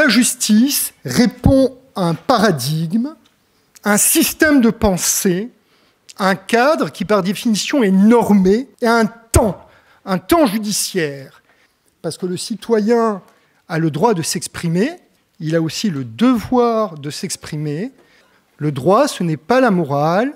la justice répond à un paradigme, un système de pensée, un cadre qui par définition est normé, et un temps judiciaire. Parce que le citoyen a le droit de s'exprimer, il a aussi le devoir de s'exprimer. Le droit, ce n'est pas la morale,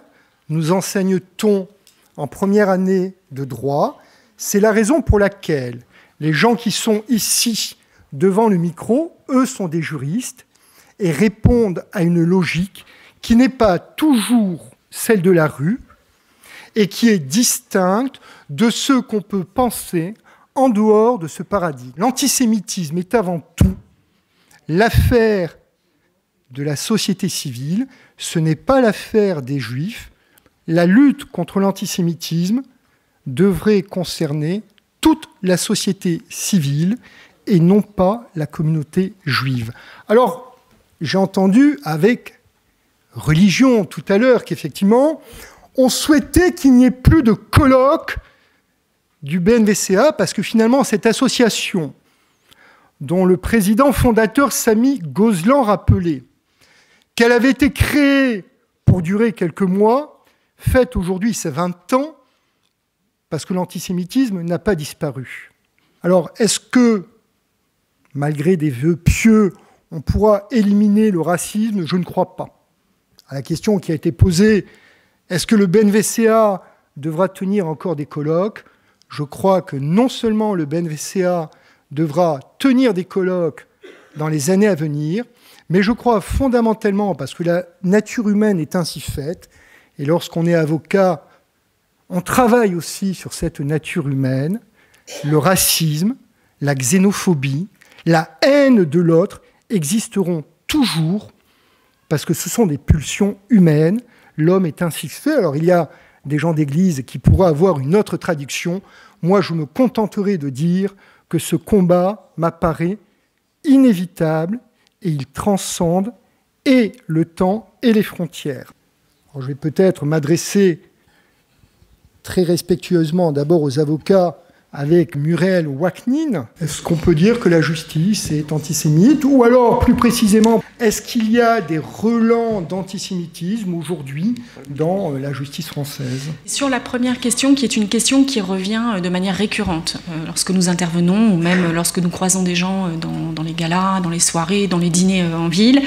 nous enseigne-t-on en première année de droit. C'est la raison pour laquelle les gens qui sont ici devant le micro, eux sont des juristes et répondent à une logique qui n'est pas toujours celle de la rue et qui est distincte de ce qu'on peut penser en dehors de ce paradigme. L'antisémitisme est avant tout l'affaire de la société civile, ce n'est pas l'affaire des Juifs. La lutte contre l'antisémitisme devrait concerner toute la société civile et non pas la communauté juive. Alors, j'ai entendu avec religion tout à l'heure qu'effectivement, on souhaitait qu'il n'y ait plus de colloques du BNVCA parce que finalement, cette association, dont le président fondateur Samy Gozlan rappelait qu'elle avait été créée pour durer quelques mois, fête aujourd'hui ses 20 ans, parce que l'antisémitisme n'a pas disparu. Alors, est-ce que, malgré des vœux pieux, on pourra éliminer le racisme? Je ne crois pas. À la question qui a été posée, est-ce que le BNVCA devra tenir encore des colloques? Je crois que non seulement le BNVCA devra tenir des colloques dans les années à venir, mais je crois fondamentalement, parce que la nature humaine est ainsi faite, et lorsqu'on est avocat, on travaille aussi sur cette nature humaine, le racisme, la xénophobie, la haine de l'autre existeront toujours, parce que ce sont des pulsions humaines, l'homme est ainsi fait. Alors il y a des gens d'église qui pourraient avoir une autre traduction. Moi, je me contenterai de dire que ce combat m'apparaît inévitable et il transcende et le temps et les frontières. Alors, je vais peut-être m'adresser très respectueusement d'abord aux avocats avec Muriel Waknin. Est-ce qu'on peut dire que la justice est antisémite? Ou alors, plus précisément, est-ce qu'il y a des relents d'antisémitisme aujourd'hui dans la justice française? Sur la première question, qui est une question qui revient de manière récurrente lorsque nous intervenons, ou même lorsque nous croisons des gens dans les galas, dans les soirées, dans les dîners en ville,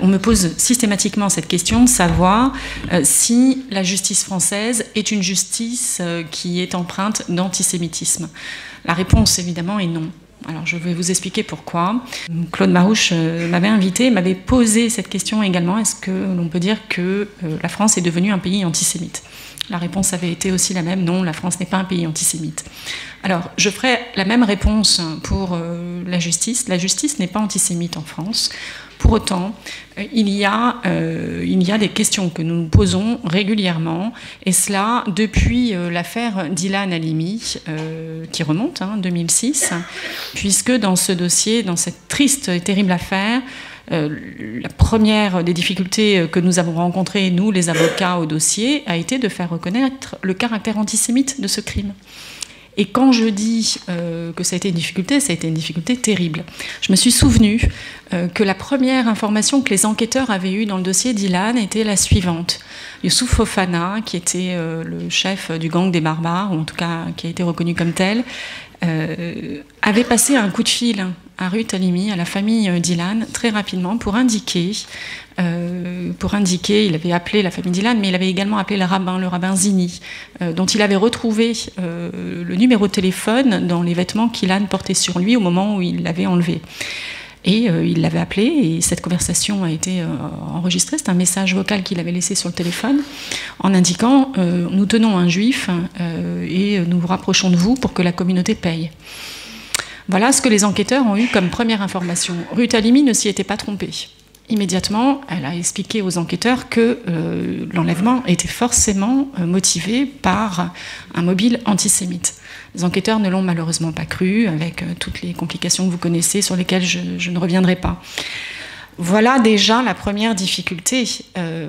on me pose systématiquement cette question de savoir si la justice française est une justice qui est empreinte d'antisémitisme. La réponse, évidemment, est non. Alors, je vais vous expliquer pourquoi. Claude Marouche m'avait invité, m'avait posé cette question également. Est-ce que l'on peut dire que la France est devenue un pays antisémite? La réponse avait été aussi la même. Non, la France n'est pas un pays antisémite. Alors, je ferai la même réponse pour la justice. La justice n'est pas antisémite en France. Pour autant, il y a des questions que nous nous posons régulièrement, et cela depuis l'affaire d'Ilan Halimi, qui remonte, 2006, puisque dans ce dossier, dans cette triste et terrible affaire, la première des difficultés que nous avons rencontrées, nous, les avocats au dossier, a été de faire reconnaître le caractère antisémite de ce crime. Et quand je dis que ça a été une difficulté terrible. Je me suis souvenu que la première information que les enquêteurs avaient eue dans le dossier d'Ilan était la suivante. Youssouf Fofana, qui était le chef du gang des barbares, ou en tout cas qui a été reconnu comme tel, avait passé un coup de fil à Ruth Halimi, à la famille d'Ilan, très rapidement, pour indiquer, il avait appelé la famille d'Ilan, mais il avait également appelé le rabbin Zini, dont il avait retrouvé le numéro de téléphone dans les vêtements qu'Ilan portait sur lui au moment où il l'avait enlevé. Et il l'avait appelé, et cette conversation a été enregistrée. C'est un message vocal qu'il avait laissé sur le téléphone, en indiquant « Nous tenons un juif et nous vous rapprochons de vous pour que la communauté paye ». Voilà ce que les enquêteurs ont eu comme première information. Ruth Halimi ne s'y était pas trompée. Immédiatement, elle a expliqué aux enquêteurs que l'enlèvement était forcément motivé par un mobile antisémite. Les enquêteurs ne l'ont malheureusement pas cru, avec toutes les complications que vous connaissez, sur lesquelles je ne reviendrai pas. Voilà déjà la première difficulté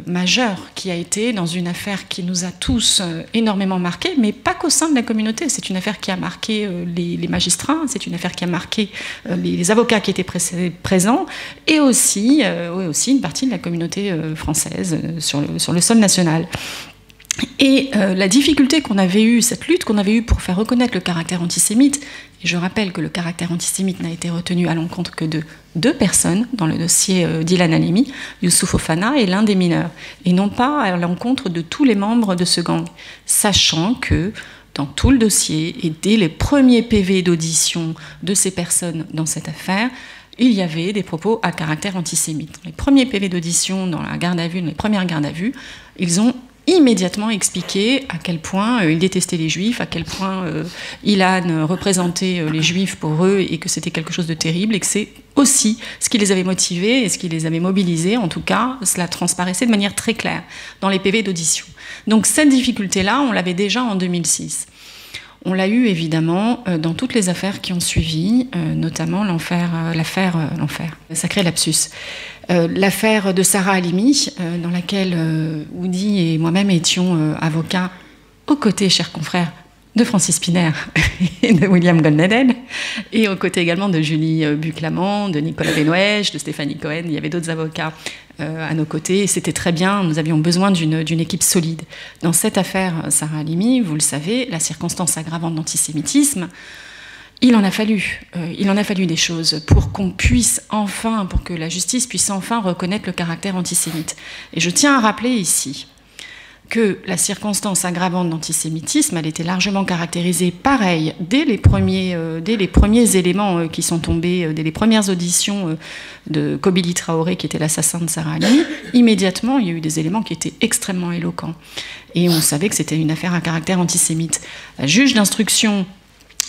majeure qui a été dans une affaire qui nous a tous énormément marqués, mais pas qu'au sein de la communauté. C'est une affaire qui a marqué les magistrats, c'est une affaire qui a marqué les avocats qui étaient présents, et aussi une partie de la communauté française sur le sol national. Et la difficulté qu'on avait eue, cette lutte qu'on avait eue pour faire reconnaître le caractère antisémite, et je rappelle que le caractère antisémite n'a été retenu à l'encontre que de 2 personnes dans le dossier d'Ilan Halimi, Youssouf Ofana et l'un des mineurs, et non pas à l'encontre de tous les membres de ce gang, sachant que dans tout le dossier et dès les premiers PV d'audition de ces personnes dans cette affaire, il y avait des propos à caractère antisémite. Les premiers PV d'audition dans la garde à vue, dans les premières gardes à vue, ils ont immédiatement expliqué à quel point ils détestaient les juifs, à quel point Ilan représentait les juifs pour eux et que c'était quelque chose de terrible et que c'est aussi ce qui les avait motivés et ce qui les avait mobilisés. En tout cas, cela transparaissait de manière très claire dans les PV d'audition. Donc cette difficulté-là, on l'avait déjà en 2006. On l'a eu évidemment dans toutes les affaires qui ont suivi, notamment sacré lapsus. L'affaire de Sarah Halimi, dans laquelle Woody et moi-même étions avocats aux côtés, chers confrères, de Francis Piner et de William Goldnadel, et aux côtés également de Julie Buclamant, de Nicolas Benouège, de Stéphanie Cohen. Il y avait d'autres avocats à nos côtés, et c'était très bien, nous avions besoin d'une équipe solide. Dans cette affaire Sarah Halimi, vous le savez, la circonstance aggravante d'antisémitisme, il en a fallu des choses pour qu'on puisse enfin, pour que la justice puisse enfin reconnaître le caractère antisémite. Et je tiens à rappeler ici que la circonstance aggravante d'antisémitisme, elle était largement caractérisée pareil dès les premiers éléments qui sont tombés, dès les premières auditions de Kobili Traoré, qui était l'assassin de Sarah Halimi. Immédiatement, il y a eu des éléments qui étaient extrêmement éloquents. Et on savait que c'était une affaire à caractère antisémite. La juge d'instruction,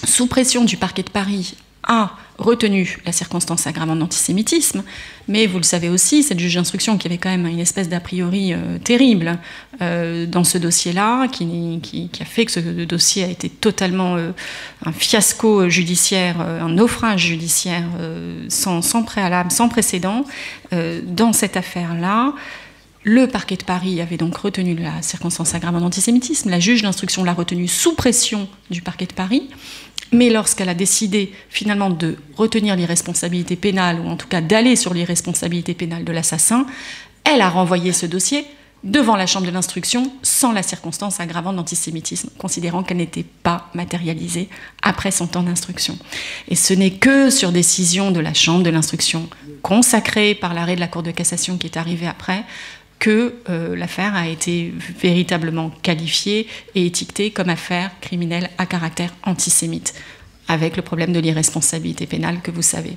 sous pression du parquet de Paris, a retenu la circonstance aggravante d'antisémitisme, mais vous le savez aussi, cette juge d'instruction qui avait quand même une espèce d'a priori terrible dans ce dossier-là, qui a fait que ce dossier a été totalement un fiasco judiciaire, un naufrage judiciaire sans préalable, sans précédent. Dans cette affaire-là, le parquet de Paris avait donc retenu la circonstance aggravante d'antisémitisme, la juge d'instruction l'a retenue sous pression du parquet de Paris, mais lorsqu'elle a décidé finalement de retenir l'irresponsabilité pénale, ou en tout cas d'aller sur l'irresponsabilité pénale de l'assassin, elle a renvoyé ce dossier devant la chambre de l'instruction sans la circonstance aggravante d'antisémitisme, considérant qu'elle n'était pas matérialisée après son temps d'instruction. Et ce n'est que sur décision de la chambre de l'instruction, consacrée par l'arrêt de la Cour de cassation qui est arrivé après, que l'affaire a été véritablement qualifiée et étiquetée comme affaire criminelle à caractère antisémite, avec le problème de l'irresponsabilité pénale que vous savez.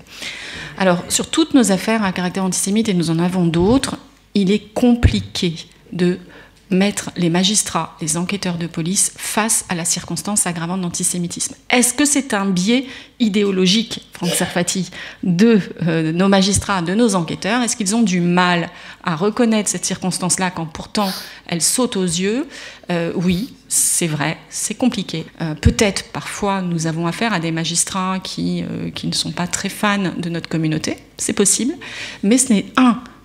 Alors, sur toutes nos affaires à caractère antisémite, et nous en avons d'autres, il est compliqué de mettre les magistrats, les enquêteurs de police face à la circonstance aggravante d'antisémitisme. Est-ce que c'est un biais idéologique, Franck Serfati, de nos magistrats, de nos enquêteurs? Est-ce qu'ils ont du mal à reconnaître cette circonstance-là quand pourtant elle saute aux yeux? Oui, c'est vrai, c'est compliqué. Peut-être parfois nous avons affaire à des magistrats qui ne sont pas très fans de notre communauté, c'est possible, mais ce n'est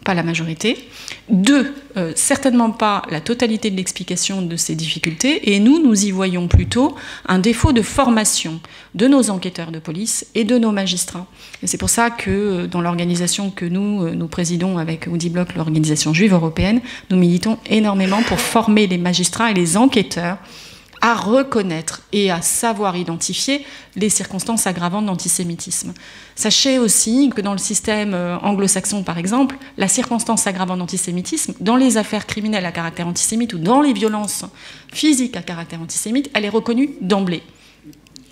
pas la majorité. 2, certainement pas la totalité de l'explication de ces difficultés, et nous y voyons plutôt un défaut de formation de nos enquêteurs de police et de nos magistrats. Et c'est pour ça que dans l'organisation que nous présidons avec Woody Block, l'organisation juive européenne, nous militons énormément pour former les magistrats et les enquêteurs à reconnaître et à savoir identifier les circonstances aggravantes d'antisémitisme. Sachez aussi que dans le système anglo-saxon, par exemple, la circonstance aggravante d'antisémitisme, dans les affaires criminelles à caractère antisémite ou dans les violences physiques à caractère antisémite, elle est reconnue d'emblée.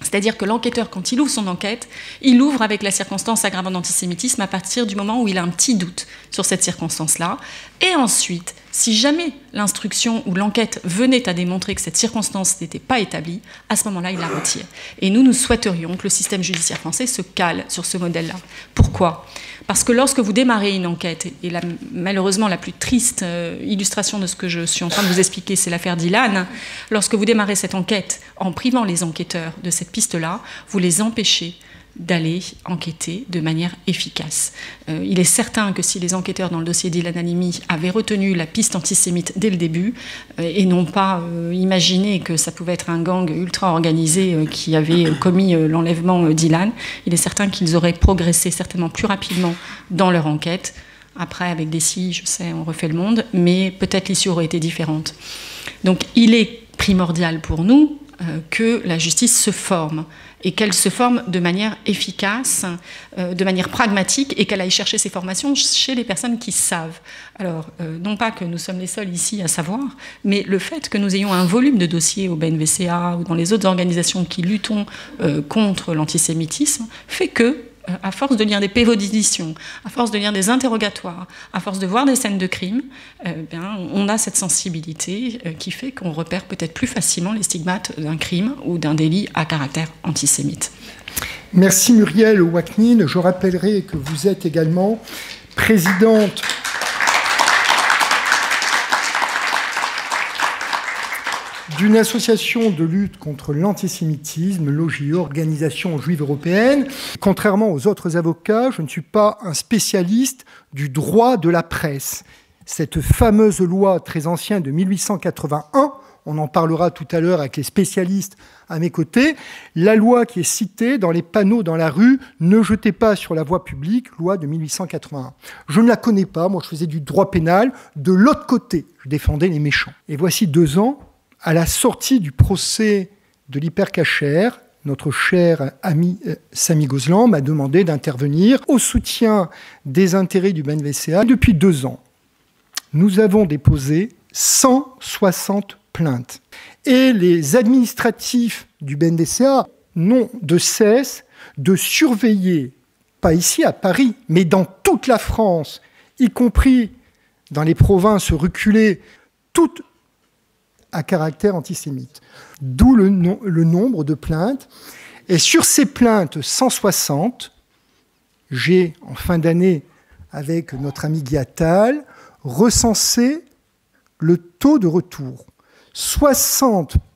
C'est-à-dire que l'enquêteur, quand il ouvre son enquête, il ouvre avec la circonstance aggravante d'antisémitisme à partir du moment où il a un petit doute sur cette circonstance-là. Et ensuite, si jamais l'instruction ou l'enquête venait à démontrer que cette circonstance n'était pas établie, à ce moment-là, il la retire. Et nous souhaiterions que le système judiciaire français se cale sur ce modèle-là. Pourquoi ? Parce que lorsque vous démarrez une enquête, et malheureusement la plus triste illustration de ce que je suis en train de vous expliquer, c'est l'affaire d'Ilan, lorsque vous démarrez cette enquête en privant les enquêteurs de cette piste-là, vous les empêchez d'aller enquêter de manière efficace. Il est certain que si les enquêteurs dans le dossier d'Ilan Halimi avaient retenu la piste antisémite dès le début et n'ont pas imaginé que ça pouvait être un gang ultra organisé qui avait commis l'enlèvement d'Ilan, il est certain qu'ils auraient progressé certainement plus rapidement dans leur enquête. Après, avec des si, je sais, on refait le monde, mais peut-être l'issue aurait été différente. Donc il est primordial pour nous que la justice se forme et qu'elle se forme de manière efficace, de manière pragmatique, et qu'elle aille chercher ses formations chez les personnes qui savent. Alors, non pas que nous sommes les seuls ici à savoir, mais le fait que nous ayons un volume de dossiers au BNVCA ou dans les autres organisations qui luttons contre l'antisémitisme fait que, à force de lire des PV d'audition, à force de lire des interrogatoires, à force de voir des scènes de crime, on a cette sensibilité qui fait qu'on repère peut-être plus facilement les stigmates d'un crime ou d'un délit à caractère antisémite. Merci Muriel Waknin. Je rappellerai que vous êtes également présidente d'une association de lutte contre l'antisémitisme, l'OJE, Organisation juive européenne. Contrairement aux autres avocats, je ne suis pas un spécialiste du droit de la presse. Cette fameuse loi très ancienne de 1881, on en parlera tout à l'heure avec les spécialistes à mes côtés, la loi qui est citée dans les panneaux dans la rue « Ne jetez pas sur la voie publique », loi de 1881. Je ne la connais pas, moi je faisais du droit pénal. De l'autre côté, je défendais les méchants. Et voici 2 ans, à la sortie du procès de l'hypercacher, notre cher ami Samy Gozlan m'a demandé d'intervenir au soutien des intérêts du BNVCA. Depuis 2 ans, nous avons déposé 160 plaintes. Et les administratifs du BNVCA n'ont de cesse de surveiller, pas ici à Paris, mais dans toute la France, y compris dans les provinces reculées, toutes à caractère antisémite. D'où le nombre de plaintes. Et sur ces plaintes 160, j'ai, en fin d'année, avec notre ami Guy Attal, recensé le taux de retour.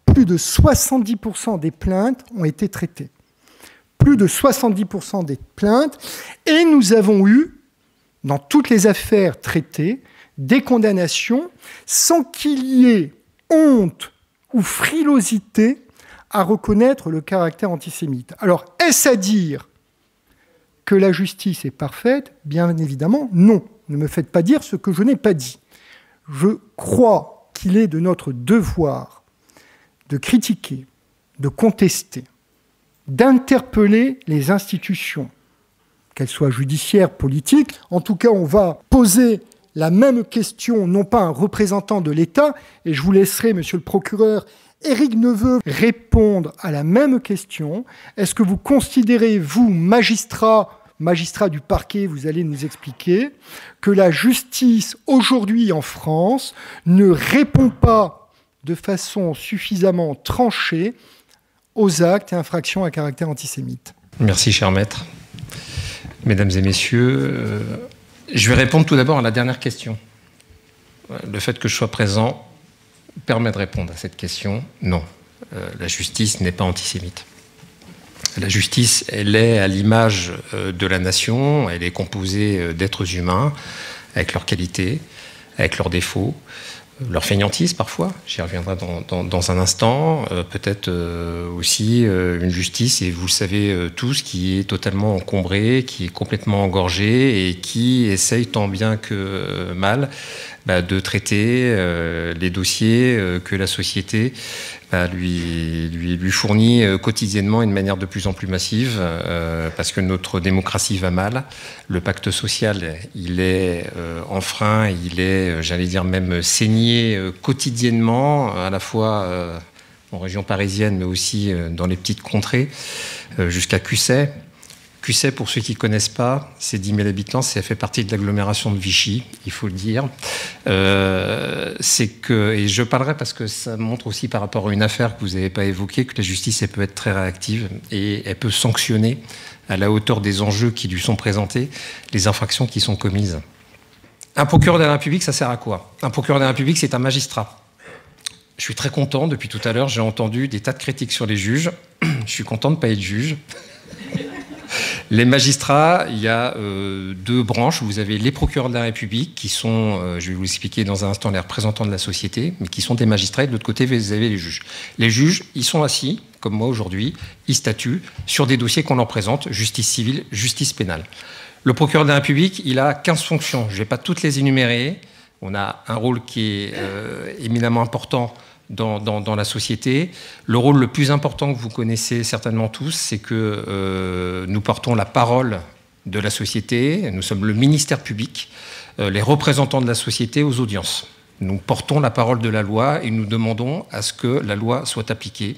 Plus de 70% des plaintes ont été traitées. Plus de 70% des plaintes. Et nous avons eu, dans toutes les affaires traitées, des condamnations sans qu'il y ait honte ou frilosité à reconnaître le caractère antisémite. Alors, est-ce à dire que la justice est parfaite? Bien évidemment, non. Ne me faites pas dire ce que je n'ai pas dit. Je crois qu'il est de notre devoir de critiquer, de contester, d'interpeller les institutions, qu'elles soient judiciaires, politiques. En tout cas, on va poser la même question, non pas à un représentant de l'État, et je vous laisserai, monsieur le procureur, Éric Neveu, répondre à la même question. Est-ce que vous considérez, vous, magistrat du parquet, vous allez nous expliquer, que la justice, aujourd'hui en France, ne répond pas de façon suffisamment tranchée aux actes et infractions à caractère antisémite? Merci, cher maître. Mesdames et messieurs, je vais répondre tout d'abord à la dernière question. Le fait que je sois présent permet de répondre à cette question. Non, la justice n'est pas antisémite. La justice, elle est à l'image de la nation, elle est composée d'êtres humains, avec leurs qualités, avec leurs défauts, leur fainéantise parfois, j'y reviendrai dans un instant, peut-être aussi une justice, et vous le savez tous, qui est totalement encombrée, qui est complètement engorgée et qui essaye tant bien que mal de traiter les dossiers que la société lui fournit quotidiennement d'une manière de plus en plus massive, parce que notre démocratie va mal, le pacte social, il est enfreint, il est, j'allais dire même saigné quotidiennement, à la fois en région parisienne, mais aussi dans les petites contrées, jusqu'à Cusset. Cusset, pour ceux qui ne connaissent pas, c'est 10 000 habitants, ça fait partie de l'agglomération de Vichy, il faut le dire. C'est que, et je parlerai parce que ça montre aussi par rapport à une affaire que vous n'avez pas évoquée, que la justice, elle peut être très réactive et elle peut sanctionner à la hauteur des enjeux qui lui sont présentés les infractions qui sont commises. Un procureur de la République, ça sert à quoi? Un procureur de la République, c'est un magistrat. Je suis très content, depuis tout à l'heure, j'ai entendu des tas de critiques sur les juges. Je suis content de ne pas être juge. Les magistrats, il y a 2 branches. Vous avez les procureurs de la République, qui sont, je vais vous expliquer dans un instant, les représentants de la société, mais qui sont des magistrats. Et de l'autre côté, vous avez les juges. Les juges, ils sont assis, comme moi aujourd'hui, ils statuent sur des dossiers qu'on leur présente, justice civile, justice pénale. Le procureur de la République, il a 15 fonctions. Je ne vais pas toutes les énumérer. On a un rôle qui est éminemment important dans la société. Le rôle le plus important que vous connaissez certainement tous, c'est que nous portons la parole de la société. Nous sommes le ministère public, les représentants de la société aux audiences. Nous portons la parole de la loi et nous demandons à ce que la loi soit appliquée.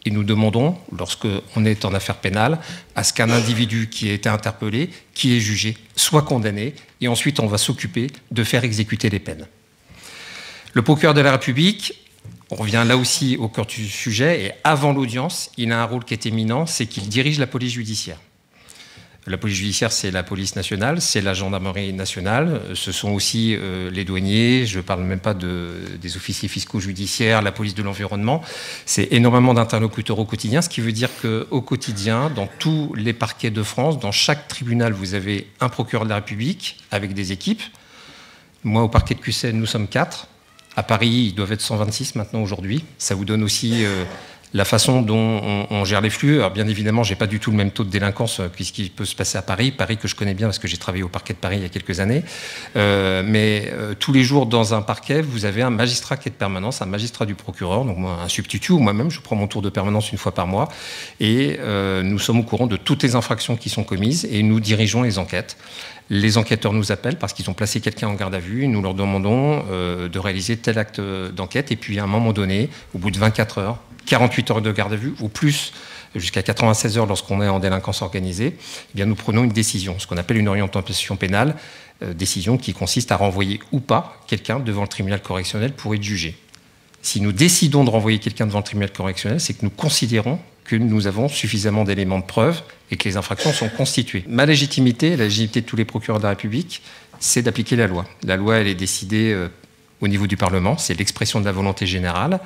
Et nous demandons, lorsqu'on est en affaire pénale, à ce qu'un individu qui a été interpellé, qui est jugé, soit condamné. Et ensuite, on va s'occuper de faire exécuter les peines. Le procureur de la République, on revient là aussi au cœur du sujet, et avant l'audience, il a un rôle qui est éminent, c'est qu'il dirige la police judiciaire. La police judiciaire, c'est la police nationale, c'est la gendarmerie nationale, ce sont aussi les douaniers, je ne parle même pas des officiers fiscaux judiciaires, la police de l'environnement. C'est énormément d'interlocuteurs au quotidien, ce qui veut dire qu'au quotidien, dans tous les parquets de France, dans chaque tribunal, vous avez un procureur de la République avec des équipes. Moi, au parquet de Cussènes, nous sommes 4. À Paris, ils doivent être 126 maintenant aujourd'hui. Ça vous donne aussi la façon dont on gère les flux. Alors bien évidemment, je n'ai pas du tout le même taux de délinquance que ce qui peut se passer à Paris. Paris que je connais bien parce que j'ai travaillé au parquet de Paris il y a quelques années. Mais tous les jours dans un parquet, vous avez un magistrat qui est de permanence, un magistrat du procureur, donc moi, un substitut, ou moi-même, je prends mon tour de permanence une fois par mois. Et nous sommes au courant de toutes les infractions qui sont commises et nous dirigeons les enquêtes. Les enquêteurs nous appellent parce qu'ils ont placé quelqu'un en garde à vue et nous leur demandons de réaliser tel acte d'enquête. Et puis à un moment donné, au bout de 24 heures, 48 heures de garde à vue ou plus, jusqu'à 96 heures lorsqu'on est en délinquance organisée, eh bien nous prenons une décision, ce qu'on appelle une orientation pénale, décision qui consiste à renvoyer ou pas quelqu'un devant le tribunal correctionnel pour être jugé. Si nous décidons de renvoyer quelqu'un devant le tribunal correctionnel, c'est que nous considérons que nous avons suffisamment d'éléments de preuve et que les infractions sont constituées. Ma légitimité, la légitimité de tous les procureurs de la République, c'est d'appliquer la loi. La loi, elle est décidée au niveau du Parlement, c'est l'expression de la volonté générale.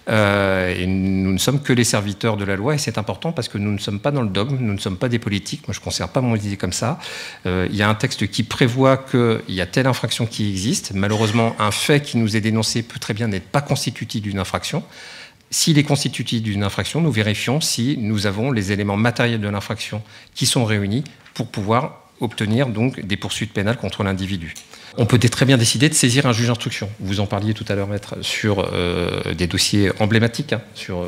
Et nous ne sommes que les serviteurs de la loi, et c'est important parce que nous ne sommes pas dans le dogme, nous ne sommes pas des politiques. Moi, je ne considère pas mon idée comme ça. Il y a un texte qui prévoit qu'il y a telle infraction qui existe. Malheureusement, un fait qui nous est dénoncé peut très bien n'être pas constitutif d'une infraction. S'il est constitutif d'une infraction, nous vérifions si nous avons les éléments matériels de l'infraction qui sont réunis pour pouvoir obtenir donc des poursuites pénales contre l'individu. On peut très bien décider de saisir un juge d'instruction. Vous en parliez tout à l'heure, maître, sur des dossiers emblématiques, sur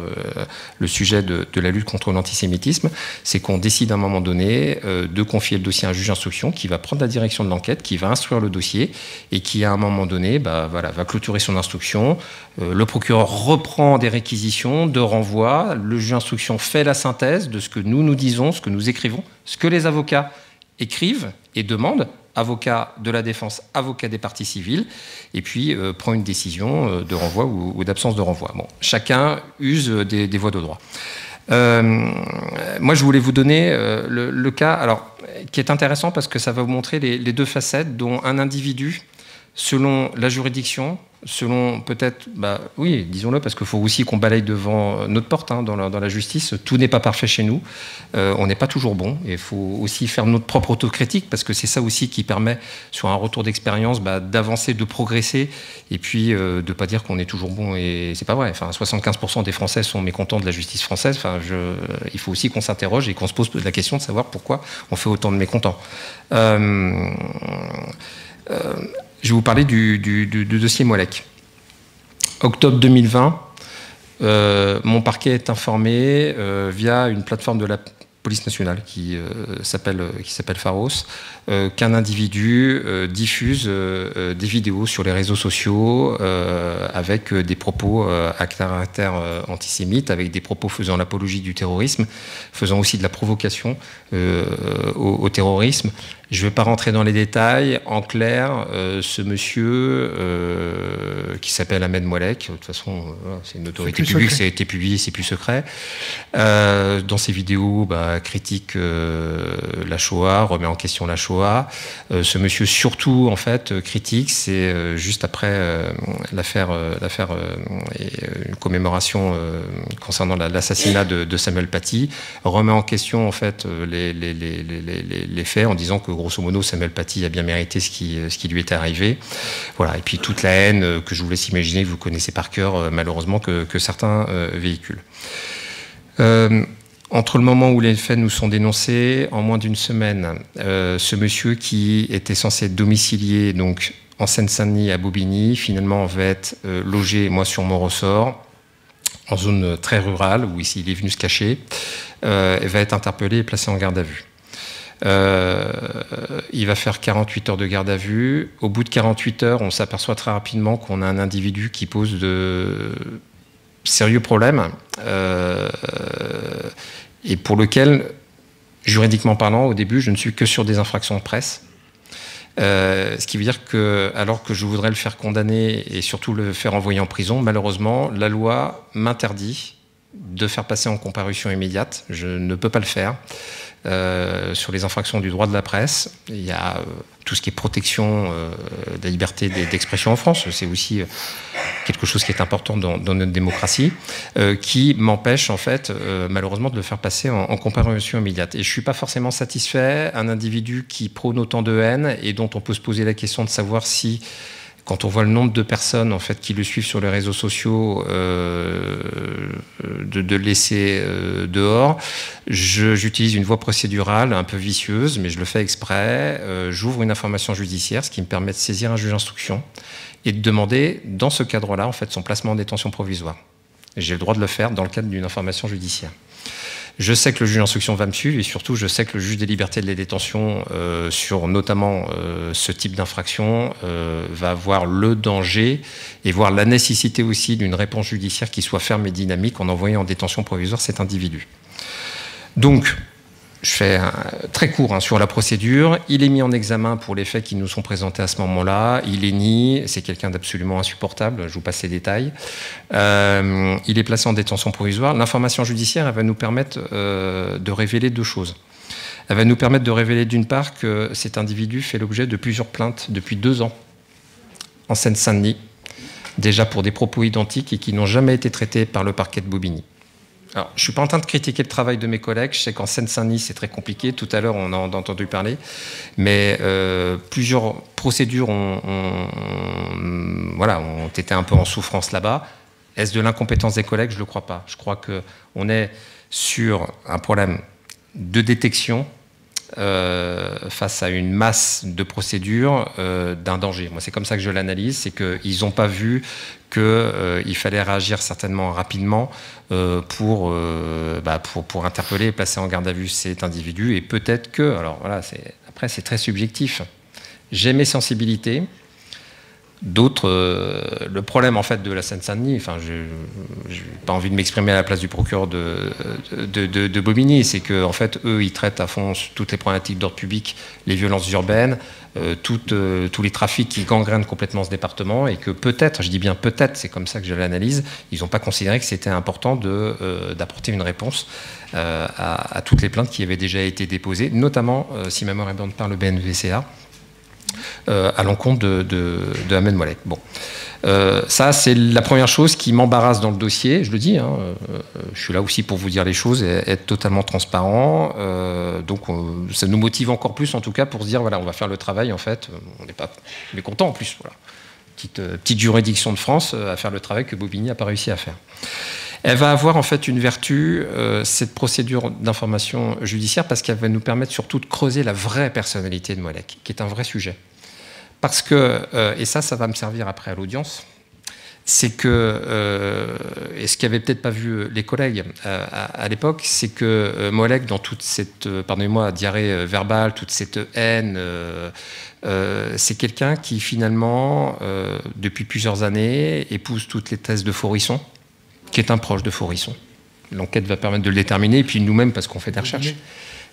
le sujet de la lutte contre l'antisémitisme. C'est qu'on décide à un moment donné de confier le dossier à un juge d'instruction qui va prendre la direction de l'enquête, qui va instruire le dossier et qui, à un moment donné, va clôturer son instruction. Le procureur reprend des réquisitions de renvoi. Le juge d'instruction fait la synthèse de ce que nous disons, ce que nous écrivons, ce que les avocats écrivent et demandent, avocat de la défense, avocat des parties civiles, et puis prend une décision de renvoi ou d'absence de renvoi. Bon, chacun use des voies de droit. Moi, je voulais vous donner le cas, alors, qui est intéressant parce que ça va vous montrer les 2 facettes dont un individu, selon la juridiction, selon peut-être, oui, disons-le, parce qu'il faut aussi qu'on balaye devant notre porte dans la justice. Tout n'est pas parfait chez nous. On n'est pas toujours bon. Et il faut aussi faire notre propre autocritique, parce que c'est ça aussi qui permet, sur un retour d'expérience, d'avancer, de progresser, et puis de ne pas dire qu'on est toujours bon. Et c'est pas vrai. Enfin, 75% des Français sont mécontents de la justice française. Enfin, il faut aussi qu'on s'interroge et qu'on se pose la question de savoir pourquoi on fait autant de mécontents. Je vais vous parler du dossier Molek. Octobre 2020, mon parquet est informé via une plateforme de la police nationale qui s'appelle Pharos, qu'un individu diffuse des vidéos sur les réseaux sociaux avec des propos à caractère antisémite, avec des propos faisant l'apologie du terrorisme, faisant aussi de la provocation au terrorisme, Je ne vais pas rentrer dans les détails. En clair, ce monsieur qui s'appelle Ahmed Moallek, de toute façon, c'est une autorité publique, ça a été publié, c'est plus secret. Dans ses vidéos, critique la Shoah, remet en question la Shoah. Ce monsieur, surtout, en fait, critique, c'est juste après l'affaire, une commémoration concernant l'assassinat de Samuel Paty, remet en question, en fait, les faits en disant que grosso modo, Samuel Paty a bien mérité ce qui lui était arrivé. Voilà. Et puis toute la haine que je vous laisse imaginer, que vous connaissez par cœur, malheureusement, que certains véhiculent. Entre le moment où les faits nous sont dénoncés, en moins d'une semaine, ce monsieur qui était censé être domicilié donc, en Seine-Saint-Denis à Bobigny, finalement va être logé, moi, sur mon ressort, en zone très rurale, où ici il est venu se cacher, et va être interpellé et placé en garde à vue. Il va faire 48 heures de garde à vue. Au bout de 48 heures, on s'aperçoit très rapidement qu'on a un individu qui pose de sérieux problèmes et pour lequel, juridiquement parlant, au début, je ne suis que sur des infractions de presse. Ce qui veut dire que, alors que je voudrais le faire condamner et surtout le faire envoyer en prison, malheureusement, la loi m'interdit de faire passer en comparution immédiate. Je ne peux pas le faire. Sur les infractions du droit de la presse, il y a tout ce qui est protection de la liberté d'expression en France, c'est aussi quelque chose qui est important dans notre démocratie, qui m'empêche en fait malheureusement de le faire passer en comparution immédiate. Et je ne suis pas forcément satisfait. Un individu qui prône autant de haine et dont on peut se poser la question de savoir si, quand on voit le nombre de personnes en fait, qui le suivent sur les réseaux sociaux, de laisser dehors, j'utilise une voie procédurale un peu vicieuse, mais je le fais exprès. J'ouvre une information judiciaire, ce qui me permet de saisir un juge d'instruction et de demander, dans ce cadre-là, en fait, son placement en détention provisoire. J'ai le droit de le faire dans le cadre d'une information judiciaire. Je sais que le juge d'instruction va me suivre et surtout je sais que le juge des libertés de la détention sur notamment ce type d'infraction va voir le danger et voir la nécessité aussi d'une réponse judiciaire qui soit ferme et dynamique en envoyant en détention provisoire cet individu. Donc, je fais très court sur la procédure. Il est mis en examen pour les faits qui nous sont présentés à ce moment-là. Il est nié. C'est quelqu'un d'absolument insupportable. Je vous passe les détails. Il est placé en détention provisoire. L'information judiciaire, elle va nous permettre de révéler deux choses. Elle va nous permettre de révéler d'une part que cet individu fait l'objet de plusieurs plaintes depuis 2 ans en Seine-Saint-Denis, déjà pour des propos identiques et qui n'ont jamais été traités par le parquet de Bobigny. Alors, je ne suis pas en train de critiquer le travail de mes collègues. Je sais qu'en Seine-Saint-Denis, c'est très compliqué. Tout à l'heure, on en a entendu parler. Mais plusieurs procédures ont été un peu en souffrance là-bas. Est-ce de l'incompétence des collègues? Je ne le crois pas. Je crois qu'on est sur un problème de détection face à une masse de procédures d'un danger. Moi, c'est comme ça que je l'analyse. C'est qu'ils n'ont pas vu qu'il fallait réagir certainement rapidement pour interpeller et placer en garde à vue cet individu. Et peut-être que, alors voilà, après c'est très subjectif. J'ai mes sensibilités. D'autres, le problème en fait de la Seine-Saint-Denis, enfin, je n'ai pas envie de m'exprimer à la place du procureur de Bobigny, c'est que en fait, eux, ils traitent à fond toutes les problématiques d'ordre public, les violences urbaines, tous les trafics qui gangrènent complètement ce département, et que peut-être, je dis bien peut-être, c'est comme ça que je l'analyse, ils n'ont pas considéré que c'était important d'apporter une réponse à toutes les plaintes qui avaient déjà été déposées, notamment, si ma mémoire est bonne, par le BNVCA. À l'encontre de Ahmed Moallek. Bon. Ça, c'est la première chose qui m'embarrasse dans le dossier. Je le dis, je suis là aussi pour vous dire les choses et être totalement transparent. Donc, ça nous motive encore plus, en tout cas, pour se dire, voilà, on va faire le travail, en fait. On est content, en plus. Voilà. Petite juridiction de France à faire le travail que Bobigny n'a pas réussi à faire. Elle va avoir en fait une vertu, cette procédure d'information judiciaire, parce qu'elle va nous permettre surtout de creuser la vraie personnalité de Moallek, qui est un vrai sujet. Parce que, et ça va me servir après à l'audience, c'est que, et ce qu'avaient peut-être pas vu les collègues à l'époque, c'est que Moallek, dans toute cette, pardonnez-moi, diarrhée verbale, toute cette haine, c'est quelqu'un qui finalement, depuis plusieurs années, épouse toutes les thèses de Faurisson, qui est un proche de Faurisson. L'enquête va permettre de le déterminer, et puis nous-mêmes, parce qu'on fait des recherches.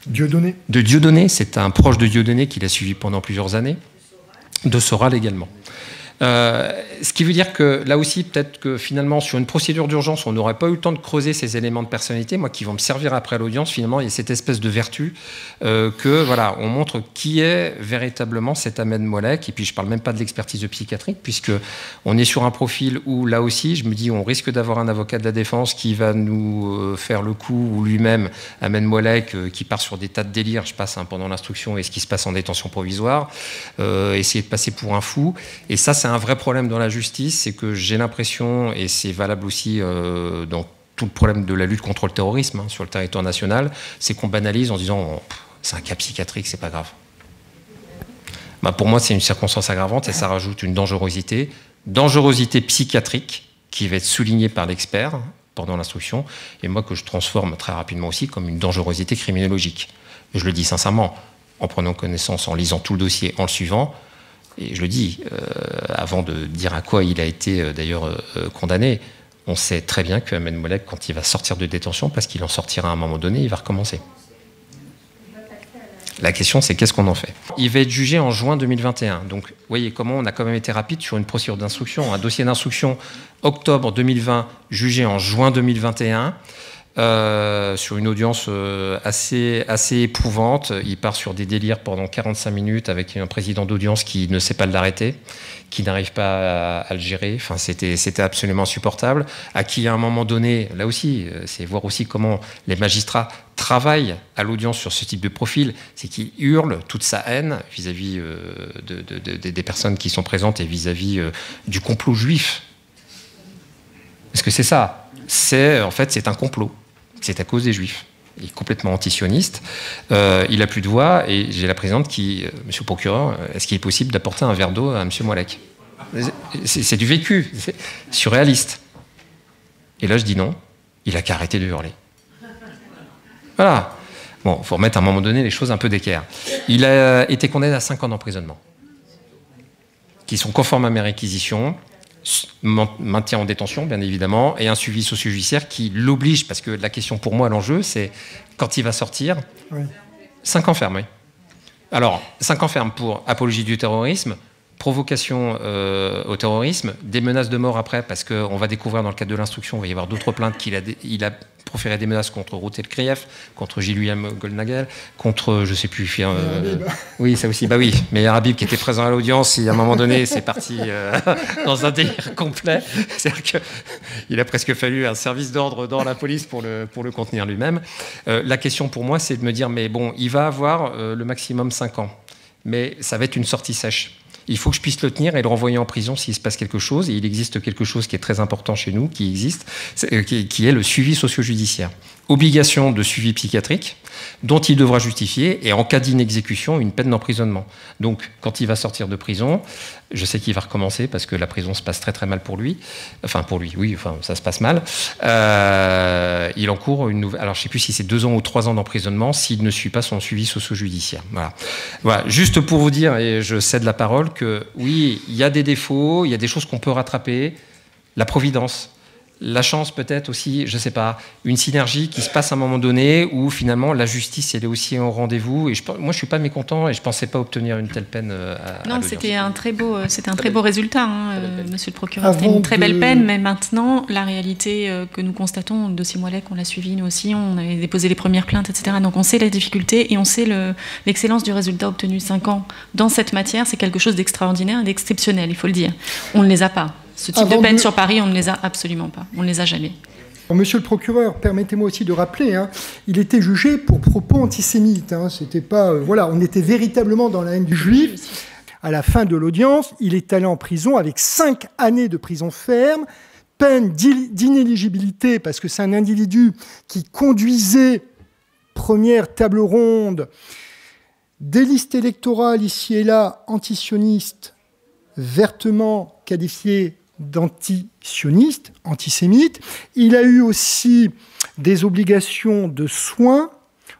Dieudonné. De Dieudonné, c'est un proche de Dieudonné qui l'a suivi pendant plusieurs années, de Soral également. Ce qui veut dire que là aussi, peut-être que finalement, sur une procédure d'urgence, on n'aurait pas eu le temps de creuser ces éléments de personnalité, moi, qui vont me servir après l'audience. Finalement, il y a cette espèce de vertu que, voilà, on montre qui est véritablement cet Ahmed Moallek. Et puis, je ne parle même pas de l'expertise de psychiatrique, puisque on est sur un profil où, là aussi, je me dis, on risque d'avoir un avocat de la défense qui va nous faire le coup, ou lui-même, Ahmed Moallek, qui part sur des tas de délires, je passe pendant l'instruction et ce qui se passe en détention provisoire, essayer de passer pour un fou. Et ça, c'est un vrai problème dans la justice, c'est que j'ai l'impression, et c'est valable aussi dans tout le problème de la lutte contre le terrorisme sur le territoire national, c'est qu'on banalise en disant oh, c'est un cas psychiatrique, c'est pas grave. Bah, pour moi, c'est une circonstance aggravante et ça rajoute une dangerosité psychiatrique qui va être soulignée par l'expert pendant l'instruction, et moi que je transforme très rapidement aussi comme une dangerosité criminologique. Et je le dis sincèrement, en prenant connaissance, en lisant tout le dossier, en le suivant. Et je le dis, avant de dire à quoi il a été d'ailleurs condamné, on sait très bien que Ahmed Moallek, quand il va sortir de détention, parce qu'il en sortira à un moment donné, il va recommencer. La question, c'est qu'est-ce qu'on en fait? Il va être jugé en juin 2021. Donc, vous voyez comment on a quand même été rapide sur une procédure d'instruction. Un dossier d'instruction octobre 2020, jugé en juin 2021. Sur une audience assez éprouvante. Il part sur des délires pendant 45 minutes avec un président d'audience qui ne sait pas l'arrêter, qui n'arrive pas à le gérer. Enfin, c'était absolument insupportable. À qui, à un moment donné, là aussi, c'est voir aussi comment les magistrats travaillent à l'audience sur ce type de profil, c'est qu'il hurle toute sa haine vis-à-vis des personnes qui sont présentes et vis-à-vis du complot juif. Parce que c'est ça. En fait, c'est un complot. C'est à cause des Juifs. Il est complètement antisioniste. Il n'a plus de voix et j'ai la présidente qui, monsieur le procureur, est-ce qu'il est possible d'apporter un verre d'eau à monsieur Moallek? C'est du vécu, c'est surréaliste. Et là, je dis non. Il n'a qu'à arrêter de hurler. Voilà. Bon, il faut remettre à un moment donné les choses un peu d'équerre. Il a été condamné à 5 ans d'emprisonnement, qui sont conformes à mes réquisitions. Maintien en détention, bien évidemment, et un suivi socio-judiciaire qui l'oblige, parce que la question pour moi, l'enjeu, c'est quand il va sortir, 5 ans ferme. Oui. Alors, 5 ans ferme pour apologie du terrorisme, provocation au terrorisme, des menaces de mort après, parce qu'on va découvrir dans le cadre de l'instruction, il va y avoir d'autres plaintes qu'il a proféré des menaces contre Ruth El-Krief, contre Gilles-William Goldnagel, contre, je ne sais plus, oui, ça aussi, bah oui, mais Habib qui était présent à l'audience, et à un moment donné, c'est parti dans un délire complet. C'est-à-dire qu'il a presque fallu un service d'ordre dans la police pour le contenir lui-même. La question pour moi, c'est de me dire, mais bon, il va avoir le maximum 5 ans, mais ça va être une sortie sèche. Il faut que je puisse le tenir et le renvoyer en prison s'il se passe quelque chose. Et il existe quelque chose qui est très important chez nous, qui est le suivi socio-judiciaire. Obligation de suivi psychiatrique, dont il devra justifier, et en cas d'inexécution, une peine d'emprisonnement. Donc, quand il va sortir de prison, je sais qu'il va recommencer, parce que la prison se passe très très mal pour lui. Enfin, pour lui, oui, enfin, ça se passe mal. Il encourt une nouvelle... Alors, je ne sais plus si c'est 2 ans ou 3 ans d'emprisonnement, s'il ne suit pas son suivi socio-judiciaire. Voilà. Juste pour vous dire, et je cède la parole, que oui, il y a des défauts, il y a des choses qu'on peut rattraper. La providence. La chance peut-être aussi, je ne sais pas, une synergie qui se passe à un moment donné où finalement la justice elle est aussi au rendez-vous. Et moi je ne suis pas mécontent et je ne pensais pas obtenir une telle peine à non, c'était un très beau résultat, monsieur le procureur. C'était une très belle peine, mais maintenant la réalité que nous constatons, le dossier Moallek, on l'a suivi nous aussi, on avait déposé les premières plaintes, etc. Donc on sait la difficulté et on sait l'excellence du résultat obtenu. 5 ans dans cette matière, c'est quelque chose d'extraordinaire et d'exceptionnel, il faut le dire. On ne les a pas. Ce type de peine sur Paris, on ne les a absolument pas. On ne les a jamais. Monsieur le procureur, permettez-moi aussi de rappeler, il était jugé pour propos antisémites. C'était pas, on était véritablement dans la haine du juif. À la fin de l'audience, il est allé en prison avec 5 années de prison ferme, peine d'inéligibilité, parce que c'est un individu qui conduisait, première table ronde, des listes électorales ici et là, antisionistes, vertement qualifiées d'antisioniste, antisémite. Il a eu aussi des obligations de soins,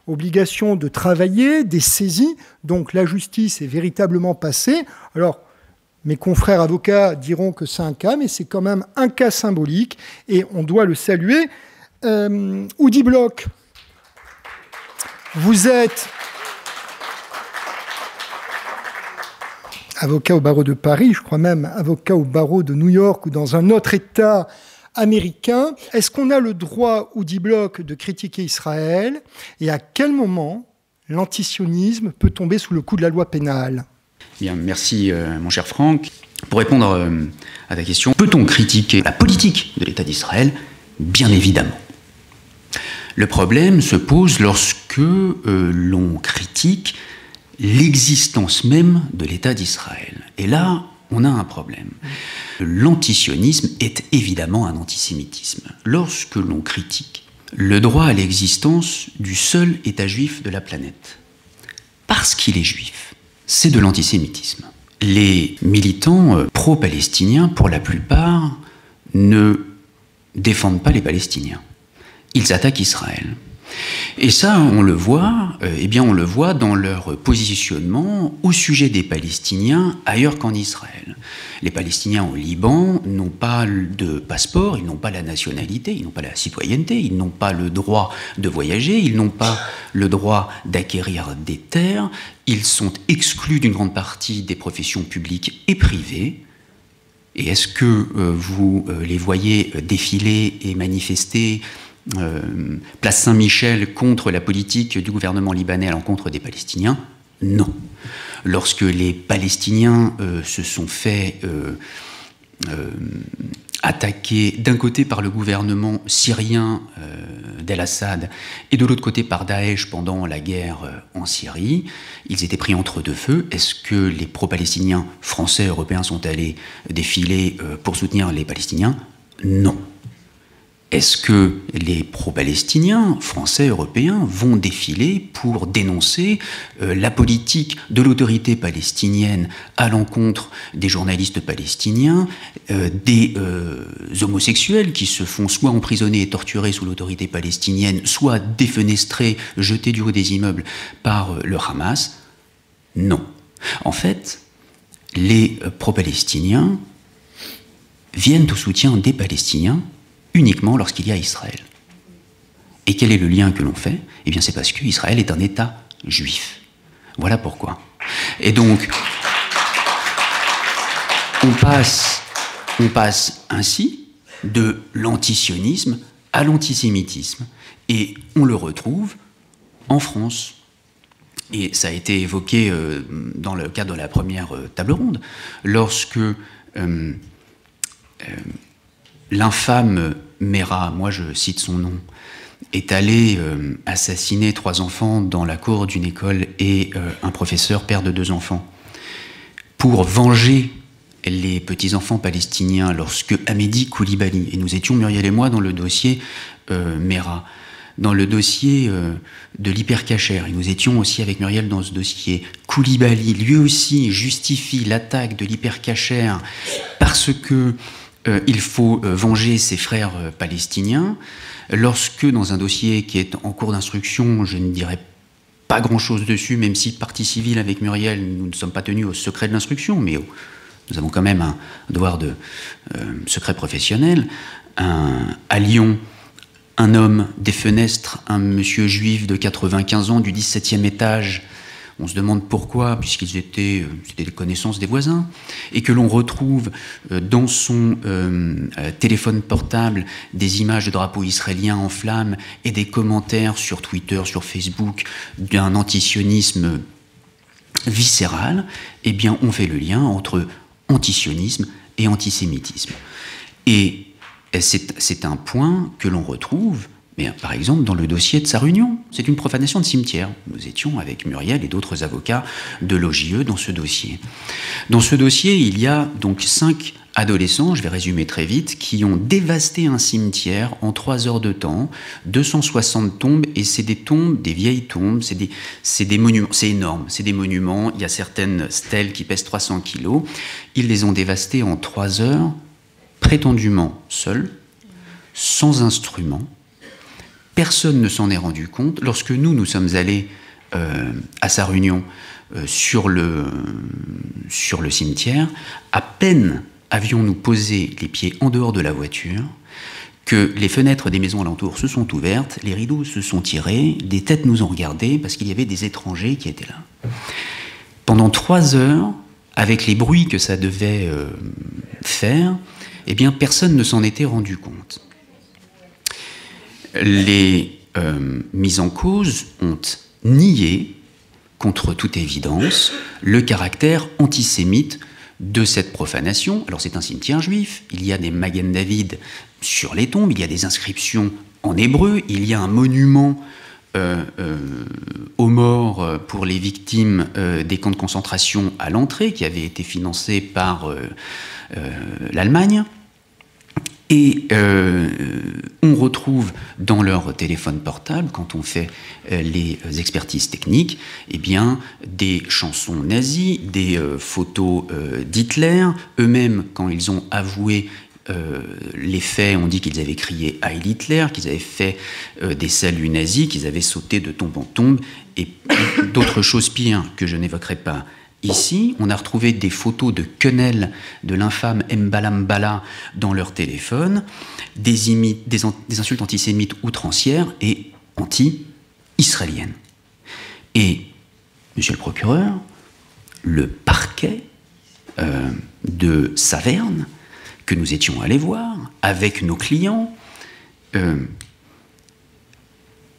obligations de travailler, des saisies. Donc la justice est véritablement passée. Alors, mes confrères avocats diront que c'est un cas, mais c'est quand même un cas symbolique et on doit le saluer. Oudi Bloch, Vous êtes avocat au barreau de Paris, je crois même avocat au barreau de New York ou dans un autre État américain. Est-ce qu'on a le droit, Udi Bloch, de critiquer Israël? Et à quel moment l'antisionisme peut tomber sous le coup de la loi pénale? Bien, merci mon cher Franck. Pour répondre à ta question, peut-on critiquer la politique de l'État d'Israël? Bien évidemment. Le problème se pose lorsque l'on critique l'existence même de l'État d'Israël. Et là, on a un problème. L'antisionisme est évidemment un antisémitisme. Lorsque l'on critique le droit à l'existence du seul État juif de la planète, parce qu'il est juif, c'est de l'antisémitisme. Les militants pro-palestiniens, pour la plupart, ne défendent pas les Palestiniens. Ils attaquent Israël. Et ça, on le voit, on le voit dans leur positionnement au sujet des Palestiniens ailleurs qu'en Israël. Les Palestiniens au Liban n'ont pas de passeport, ils n'ont pas la nationalité, ils n'ont pas la citoyenneté, ils n'ont pas le droit de voyager, ils n'ont pas le droit d'acquérir des terres, ils sont exclus d'une grande partie des professions publiques et privées. Et est-ce que vous les voyez défiler et manifester place Saint-Michel contre la politique du gouvernement libanais à l'encontre des Palestiniens? Non. Lorsque les Palestiniens se sont fait attaquer d'un côté par le gouvernement syrien d'El-Assad et de l'autre côté par Daesh pendant la guerre en Syrie, ils étaient pris entre deux feux. Est-ce que les pro-palestiniens français, européens sont allés défiler pour soutenir les Palestiniens? Non. Est-ce que les pro-palestiniens, français, européens, vont défiler pour dénoncer la politique de l'autorité palestinienne à l'encontre des journalistes palestiniens, des homosexuels qui se font soit emprisonner et torturer sous l'autorité palestinienne, soit défenestrés, jetés du haut des immeubles par le Hamas? Non. En fait, les pro-palestiniens viennent au soutien des Palestiniens uniquement lorsqu'il y a Israël. Et quel est le lien que l'on fait? Eh bien, c'est parce qu'Israël est un État juif. Voilà pourquoi. Et donc, on passe ainsi de l'antisionisme à l'antisémitisme. Et on le retrouve en France. Et ça a été évoqué dans le cadre de la première table ronde, lorsque l'infâme Mera, moi je cite son nom, est allé assassiner 3 enfants dans la cour d'une école et un professeur, père de 2 enfants, pour venger les petits-enfants palestiniens lorsque Hamedi Koulibaly, et nous étions, Muriel et moi, dans le dossier Mera, dans le dossier de l'hypercacher, et nous étions aussi avec Muriel dans ce dossier, Koulibaly, lui aussi, justifie l'attaque de l'hypercacher parce que il faut venger ses frères palestiniens, lorsque dans un dossier qui est en cours d'instruction, je ne dirais pas grand-chose dessus, même si partie civile avec Muriel, nous ne sommes pas tenus au secret de l'instruction, mais nous avons quand même un devoir de secret professionnel. À Lyon, un homme défenestre un monsieur juif de 95 ans du 17e étage. On se demande pourquoi, puisqu'ils étaient des connaissances des voisins, et que l'on retrouve dans son téléphone portable des images de drapeaux israéliens en flammes et des commentaires sur Twitter, sur Facebook, d'un antisionisme viscéral, eh bien on fait le lien entre antisionisme et antisémitisme. Et c'est un point que l'on retrouve, mais par exemple, dans le dossier de Sarre-Union, c'est une profanation de cimetière. Nous étions avec Muriel et d'autres avocats de l'OJE dans ce dossier. Dans ce dossier, il y a donc 5 adolescents, je vais résumer très vite, qui ont dévasté un cimetière en 3 heures de temps, 260 tombes, et c'est des tombes, des vieilles tombes, c'est des monuments, c'est énorme, c'est des monuments, il y a certaines stèles qui pèsent 300 kilos. Ils les ont dévastées en 3 heures, prétendument seuls, sans instrument. Personne ne s'en est rendu compte. Lorsque nous sommes allés à Sarre-Union sur le cimetière, à peine avions-nous posé les pieds en dehors de la voiture que les fenêtres des maisons alentours se sont ouvertes, les rideaux se sont tirés, des têtes nous ont regardés parce qu'il y avait des étrangers qui étaient là. Pendant 3 heures, avec les bruits que ça devait faire, eh bien, personne ne s'en était rendu compte. Les mises en cause ont nié, contre toute évidence, le caractère antisémite de cette profanation. Alors c'est un cimetière juif, il y a des Magen David sur les tombes, il y a des inscriptions en hébreu, il y a un monument aux morts pour les victimes des camps de concentration à l'entrée, qui avait été financé par l'Allemagne. Et on retrouve dans leur téléphone portable, quand on fait les expertises techniques, eh bien, des chansons nazies, des photos d'Hitler. Eux-mêmes, quand ils ont avoué les faits, on dit qu'ils avaient crié « Heil Hitler », qu'ils avaient fait des saluts nazis, qu'ils avaient sauté de tombe en tombe, et d'autres choses pires que je n'évoquerai pas ici. On a retrouvé des photos de quenelles de l'infâme Mbala Mbala dans leur téléphone, des insultes antisémites outrancières et anti-israéliennes. Et, monsieur le procureur, le parquet de Saverne, que nous étions allés voir avec nos clients,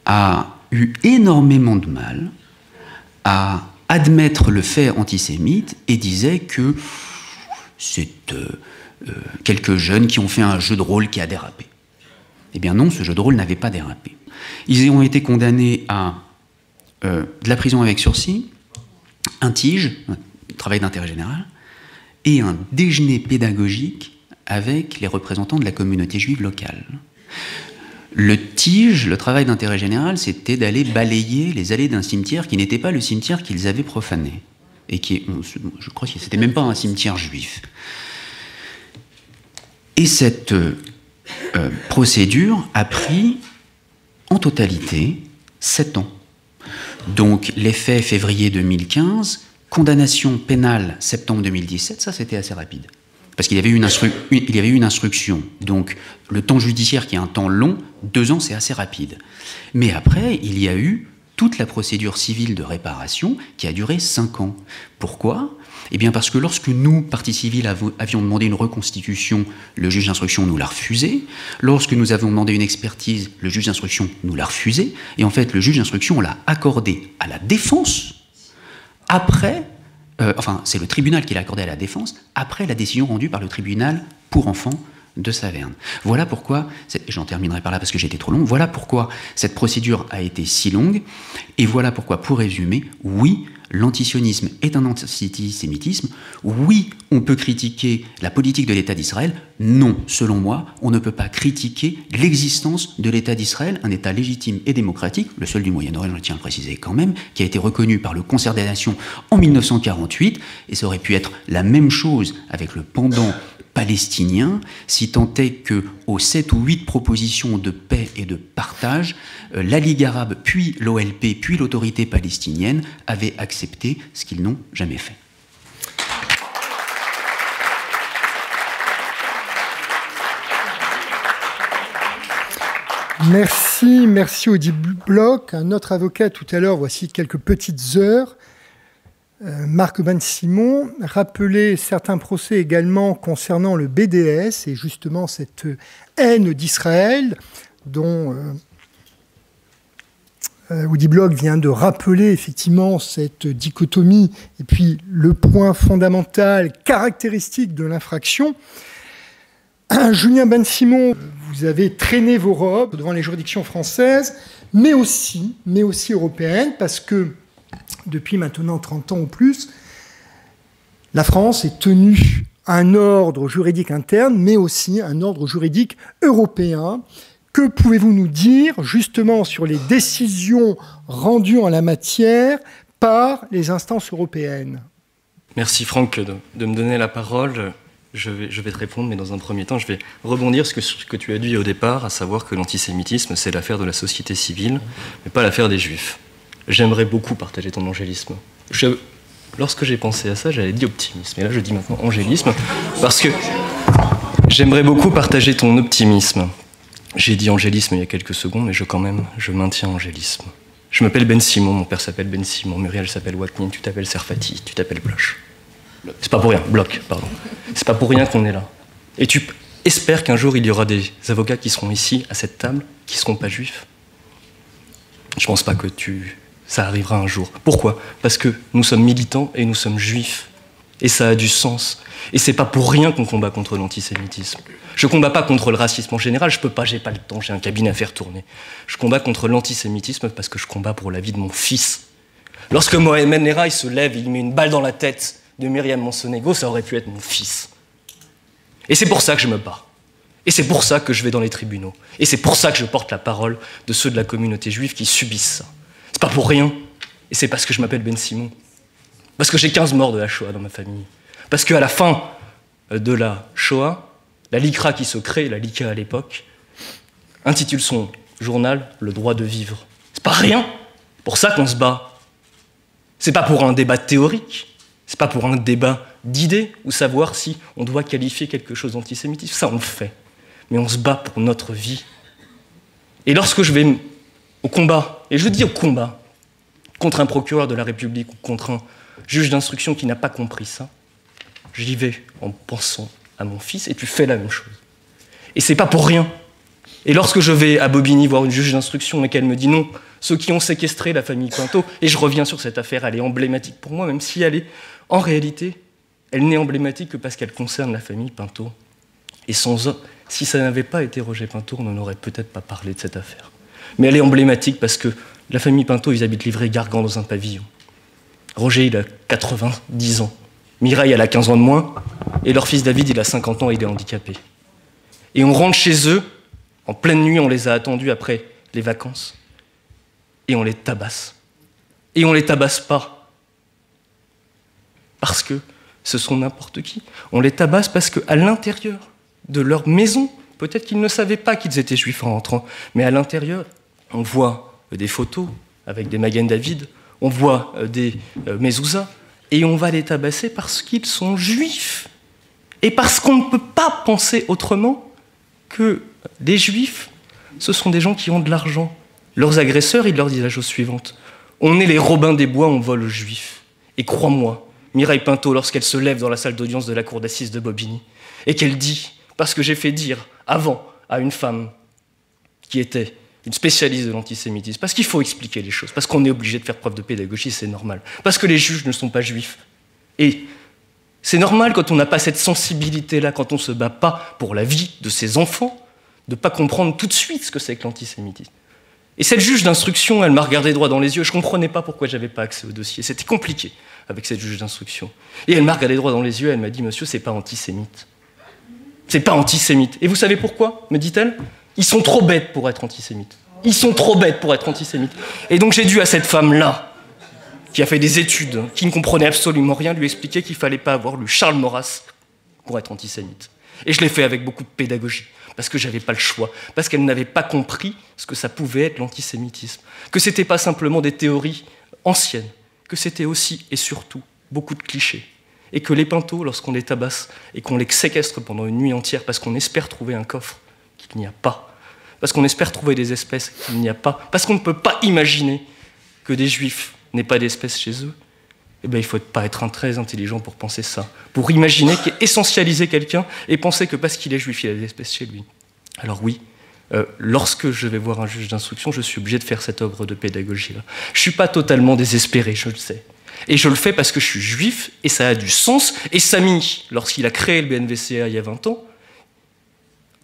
a eu énormément de mal à admettre le fait antisémite et disait que c'est quelques jeunes qui ont fait un jeu de rôle qui a dérapé. Eh bien non, ce jeu de rôle n'avait pas dérapé. Ils ont été condamnés à de la prison avec sursis, un TIG, un travail d'intérêt général, et un déjeuner pédagogique avec les représentants de la communauté juive locale. Le TIG, le travail d'intérêt général, c'était d'aller balayer les allées d'un cimetière qui n'était pas le cimetière qu'ils avaient profané. Et qui, je crois que c'était même pas un cimetière juif. Et cette procédure a pris, en totalité, 7 ans. Donc, les faits février 2015, condamnation pénale septembre 2017, ça c'était assez rapide. Parce qu'il y avait une instruction. Donc, le temps judiciaire qui est un temps long, 2 ans, c'est assez rapide. Mais après, il y a eu toute la procédure civile de réparation qui a duré 5 ans. Pourquoi ? Eh bien, parce que lorsque nous, partie civile, avions demandé une reconstitution, le juge d'instruction nous l'a refusé. Lorsque nous avons demandé une expertise, le juge d'instruction nous l'a refusé. Et en fait, le juge d'instruction l'a accordé à la défense après... c'est le tribunal qui l'a accordé à la défense après la décision rendue par le tribunal pour enfants de Saverne. Voilà pourquoi, j'en terminerai par là parce que j'étais trop long, voilà pourquoi cette procédure a été si longue, et voilà pourquoi, pour résumer, oui, l'antisionisme est un antisémitisme, oui, on peut critiquer la politique de l'État d'Israël, non, selon moi, on ne peut pas critiquer l'existence de l'État d'Israël, un État légitime et démocratique, le seul du Moyen-Orient, je tiens à le préciser quand même, qui a été reconnu par le Concert des Nations en 1948, et ça aurait pu être la même chose avec le pendant palestinien, si tant est que aux 7 ou 8 propositions de paix et de partage, la Ligue arabe, puis l'OLP, puis l'autorité palestinienne avaient accepté ce qu'ils n'ont jamais fait. Merci Audi Bloch. Un autre avocat tout à l'heure, voici quelques petites heures. Marc Ben-Simon rappelait certains procès également concernant le BDS et justement cette haine d'Israël dont Audi Bloch vient de rappeler effectivement cette dichotomie et puis le point fondamental caractéristique de l'infraction. Julien Ben-Simon, vous avez traîné vos robes devant les juridictions françaises, mais aussi européennes, parce que depuis maintenant 30 ans ou plus, la France est tenue à un ordre juridique interne, mais aussi un ordre juridique européen. Que pouvez-vous nous dire justement sur les décisions rendues en la matière par les instances européennes ? Merci Franck de me donner la parole. Je vais te répondre, mais dans un premier temps, je vais rebondir sur ce que tu as dit au départ, à savoir que l'antisémitisme, c'est l'affaire de la société civile, mais pas l'affaire des Juifs. J'aimerais beaucoup partager ton angélisme. Lorsque j'ai pensé à ça, j'avais dit optimisme. Et là, je dis maintenant angélisme, parce que j'aimerais beaucoup partager ton optimisme. J'ai dit angélisme il y a quelques secondes, mais je maintiens angélisme. Je m'appelle Ben Simon, mon père s'appelle Ben Simon, Muriel s'appelle Waknin, tu t'appelles Serfati, tu t'appelles Bloch. C'est pas pour rien, Bloch, pardon. C'est pas pour rien qu'on est là. Et tu espères qu'un jour il y aura des avocats qui seront ici, à cette table, qui seront pas juifs? Je pense pas que ça arrivera un jour. Pourquoi? Parce que nous sommes militants et nous sommes juifs. Et ça a du sens. Et c'est pas pour rien qu'on combat contre l'antisémitisme. Je combats pas contre le racisme en général, je peux pas, j'ai pas le temps, j'ai un cabinet à faire tourner. Je combats contre l'antisémitisme parce que je combats pour la vie de mon fils. Lorsque Mohamed Merah se lève et il met une balle dans la tête de Myriam Monsonego, ça aurait pu être mon fils. Et c'est pour ça que je me bats. Et c'est pour ça que je vais dans les tribunaux. Et c'est pour ça que je porte la parole de ceux de la communauté juive qui subissent ça. C'est pas pour rien. Et c'est parce que je m'appelle Ben Simon. Parce que j'ai 15 morts de la Shoah dans ma famille. Parce qu'à la fin de la Shoah, la LICRA qui se crée, la LICA à l'époque, intitule son journal « Le droit de vivre ». C'est pas rien. C'est pour ça qu'on se bat. C'est pas pour un débat théorique. C'est pas pour un débat d'idées ou savoir si on doit qualifier quelque chose d'antisémitisme. Ça, on le fait. Mais on se bat pour notre vie. Et lorsque je vais au combat, et je dis au combat, contre un procureur de la République ou contre un juge d'instruction qui n'a pas compris ça, j'y vais en pensant à mon fils et tu fais la même chose. Et c'est pas pour rien. Et lorsque je vais à Bobigny voir une juge d'instruction et qu'elle me dit non, ceux qui ont séquestré la famille Pinto, et je reviens sur cette affaire, elle est emblématique pour moi, même si elle est, en réalité, elle n'est emblématique que parce qu'elle concerne la famille Pinto. Et si ça n'avait pas été Roger Pinto, on n'en aurait peut-être pas parlé de cette affaire. Mais elle est emblématique parce que la famille Pinto, ils habitent Livry-Gargan dans un pavillon. Roger, il a 90 ans. Mireille, elle a 15 ans de moins. Et leur fils David, il a 50 ans et il est handicapé. Et on rentre chez eux, en pleine nuit, on les a attendus après les vacances. Et on les tabasse. Et on les tabasse pas. Parce que ce sont n'importe qui. On les tabasse parce qu'à l'intérieur de leur maison, peut-être qu'ils ne savaient pas qu'ils étaient juifs en rentrant, mais à l'intérieur, on voit des photos avec des Magen David, on voit des mezouza, et on va les tabasser parce qu'ils sont juifs. Et parce qu'on ne peut pas penser autrement que les juifs, ce sont des gens qui ont de l'argent. Leurs agresseurs, ils leur disent la chose suivante. On est les Robins des Bois, on vole aux juifs. Et crois-moi, Mireille Pinto, lorsqu'elle se lève dans la salle d'audience de la cour d'assises de Bobigny, et qu'elle dit, parce que j'ai fait dire avant à une femme qui était une spécialiste de l'antisémitisme, parce qu'il faut expliquer les choses, parce qu'on est obligé de faire preuve de pédagogie, c'est normal, parce que les juges ne sont pas juifs. Et c'est normal quand on n'a pas cette sensibilité-là, quand on ne se bat pas pour la vie de ses enfants, de ne pas comprendre tout de suite ce que c'est que l'antisémitisme. Et cette juge d'instruction, elle m'a regardé droit dans les yeux, je ne comprenais pas pourquoi je n'avais pas accès au dossier, c'était compliqué avec cette juge d'instruction. Et elle m'a regardé droit dans les yeux, elle m'a dit « Monsieur, c'est pas antisémite. C'est pas antisémite. » Et vous savez pourquoi, me dit-elle? Ils sont trop bêtes pour être antisémites. Ils sont trop bêtes pour être antisémites. Et donc j'ai dû à cette femme-là, qui a fait des études, qui ne comprenait absolument rien, lui expliquer qu'il ne fallait pas avoir lu Charles Maurras pour être antisémite. Et je l'ai fait avec beaucoup de pédagogie, parce que je n'avais pas le choix, parce qu'elle n'avait pas compris ce que ça pouvait être l'antisémitisme, que ce n'était pas simplement des théories anciennes, que c'était aussi et surtout beaucoup de clichés. Et que les Pintos, lorsqu'on les tabasse et qu'on les séquestre pendant une nuit entière parce qu'on espère trouver un coffre qu'il n'y a pas, parce qu'on espère trouver des espèces qu'il n'y a pas, parce qu'on ne peut pas imaginer que des juifs n'aient pas d'espèces chez eux, eh bien, il ne faut pas être très intelligent pour penser ça, pour imaginer essentialiser quelqu'un et penser que parce qu'il est juif, il a des espèces chez lui. Alors oui, lorsque je vais voir un juge d'instruction, je suis obligé de faire cette œuvre de pédagogie-là. Je ne suis pas totalement désespéré, je le sais. Et je le fais parce que je suis juif, et ça a du sens. Et Samy, lorsqu'il a créé le BNVCA il y a 20 ans,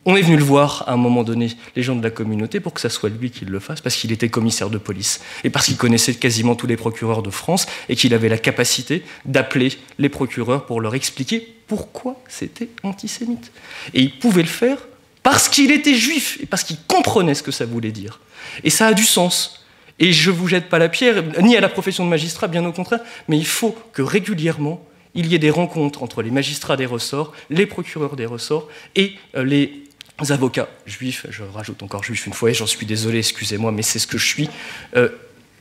on est venu le voir à un moment donné, les gens de la communauté, pour que ça soit lui qui le fasse, parce qu'il était commissaire de police, et parce qu'il connaissait quasiment tous les procureurs de France, et qu'il avait la capacité d'appeler les procureurs pour leur expliquer pourquoi c'était antisémite. Et il pouvait le faire parce qu'il était juif, et parce qu'il comprenait ce que ça voulait dire. Et ça a du sens. Et je ne vous jette pas la pierre, ni à la profession de magistrat, bien au contraire, mais il faut que régulièrement, il y ait des rencontres entre les magistrats des ressorts, les procureurs des ressorts, et les avocats juifs, je rajoute encore juif une fois, et j'en suis désolé, excusez-moi, mais c'est ce que je suis,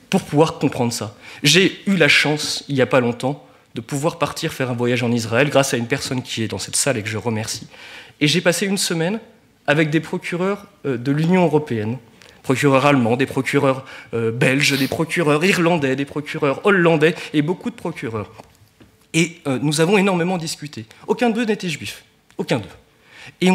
pour pouvoir comprendre ça. J'ai eu la chance, il n'y a pas longtemps, de pouvoir partir faire un voyage en Israël grâce à une personne qui est dans cette salle et que je remercie. Et j'ai passé une semaine avec des procureurs de l'Union européenne, procureurs allemands, des procureurs belges, des procureurs irlandais, des procureurs hollandais et beaucoup de procureurs. Et nous avons énormément discuté. Aucun d'eux n'était juif. Aucun d'eux. Et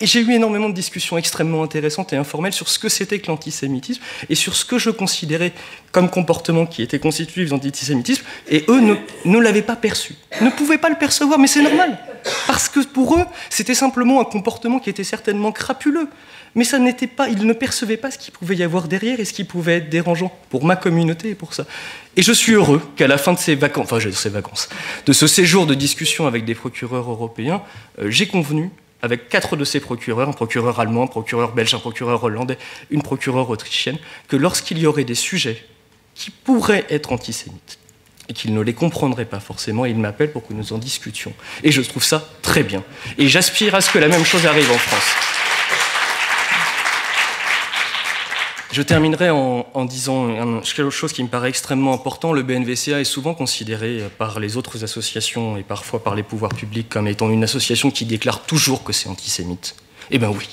j'ai eu énormément de discussions extrêmement intéressantes et informelles sur ce que c'était que l'antisémitisme et sur ce que je considérais comme comportement qui était constitutif d'antisémitisme, et eux ne l'avaient pas perçu, ne pouvaient pas le percevoir, mais c'est normal, parce que pour eux, c'était simplement un comportement qui était certainement crapuleux, mais ça n'était pas, ils ne percevaient pas ce qu'il pouvait y avoir derrière et ce qui pouvait être dérangeant pour ma communauté et pour ça. Et je suis heureux qu'à la fin de ces vacances, de ce séjour de discussion avec des procureurs européens, j'ai convenu avec 4 de ces procureurs, un procureur allemand, un procureur belge, un procureur hollandais, une procureure autrichienne, que lorsqu'il y aurait des sujets qui pourraient être antisémites, et qu'ils ne les comprendraient pas forcément, ils m'appellent pour que nous en discutions. Et je trouve ça très bien. Et j'aspire à ce que la même chose arrive en France. Je terminerai en disant quelque chose qui me paraît extrêmement important. Le BNVCA est souvent considéré par les autres associations et parfois par les pouvoirs publics comme étant une association qui déclare toujours que c'est antisémite. Eh bien oui,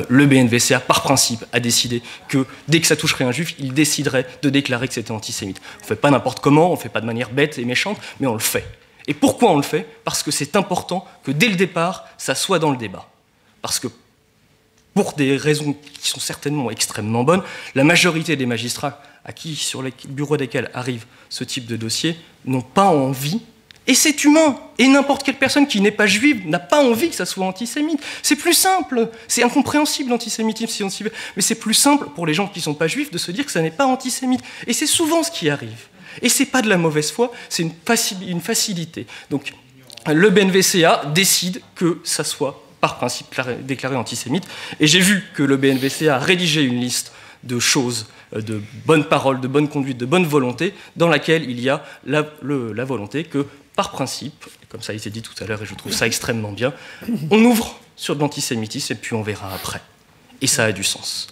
le BNVCA, par principe, a décidé que dès que ça toucherait un juif, il déciderait de déclarer que c'était antisémite. On ne fait pas n'importe comment, on ne fait pas de manière bête et méchante, mais on le fait. Et pourquoi on le fait? Parce que c'est important que dès le départ, ça soit dans le débat. Parce que pour des raisons qui sont certainement extrêmement bonnes, la majorité des magistrats sur les bureaux desquels arrive ce type de dossier n'ont pas envie, et c'est humain, et n'importe quelle personne qui n'est pas juive n'a pas envie que ça soit antisémite. C'est plus simple, c'est incompréhensible l'antisémitisme, si on s'y veut, mais c'est plus simple pour les gens qui ne sont pas juifs de se dire que ça n'est pas antisémite. Et c'est souvent ce qui arrive. Et c'est pas de la mauvaise foi, c'est une facilité. Donc le BNVCA décide que ça soit par principe déclaré antisémite. Et j'ai vu que le BNVCA a rédigé une liste de choses, de bonnes paroles, de bonne conduite, de bonne volonté, dans laquelle il y a la volonté que, par principe, comme ça a été dit tout à l'heure, et je trouve ça extrêmement bien, on ouvre sur de l'antisémitisme et puis on verra après. Et ça a du sens.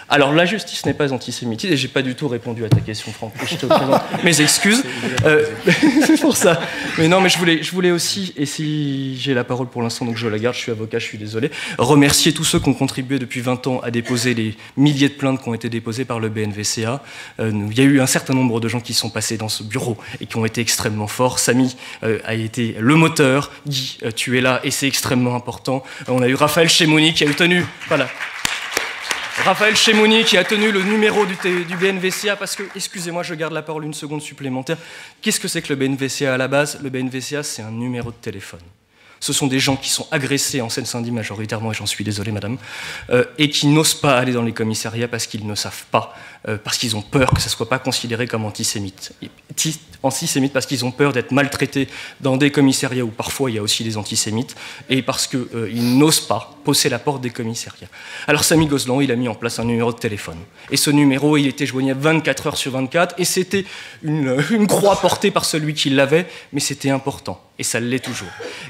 Alors, la justice n'est pas antisémitiste, et j'ai pas du tout répondu à ta question, Franck. Je te présente mes excuses. C'est pour ça. Mais non, mais je voulais aussi, et si j'ai la parole pour l'instant, donc je la garde, je suis avocat, je suis désolé, remercier tous ceux qui ont contribué depuis 20 ans à déposer les milliers de plaintes qui ont été déposées par le BNVCA. Il y a eu un certain nombre de gens qui sont passés dans ce bureau et qui ont été extrêmement forts. Samy a été le moteur. Guy, tu es là, et c'est extrêmement important. On a eu Raphaël Chemouni qui a eu tenu... Voilà. Raphaël Chemouni qui a tenu le numéro du BNVCA, parce que, excusez-moi, je garde la parole une seconde supplémentaire. Qu'est-ce que c'est que le BNVCA à la base? Le BNVCA, c'est un numéro de téléphone. Ce sont des gens qui sont agressés en Seine-Saint-Denis majoritairement, et j'en suis désolé madame, et qui n'osent pas aller dans les commissariats parce qu'ils ne savent pas, parce qu'ils ont peur que ça ne soit pas considéré comme antisémite. Antisémite parce qu'ils ont peur d'être maltraités dans des commissariats où parfois il y a aussi des antisémites, et parce qu'ils n'osent pas pousser la porte des commissariats. Alors Samy Gozlan, il a mis en place un numéro de téléphone. Et ce numéro, il était joignable 24 heures sur 24, et c'était une croix portée par celui qui l'avait, mais c'était important, et ça l'est toujours.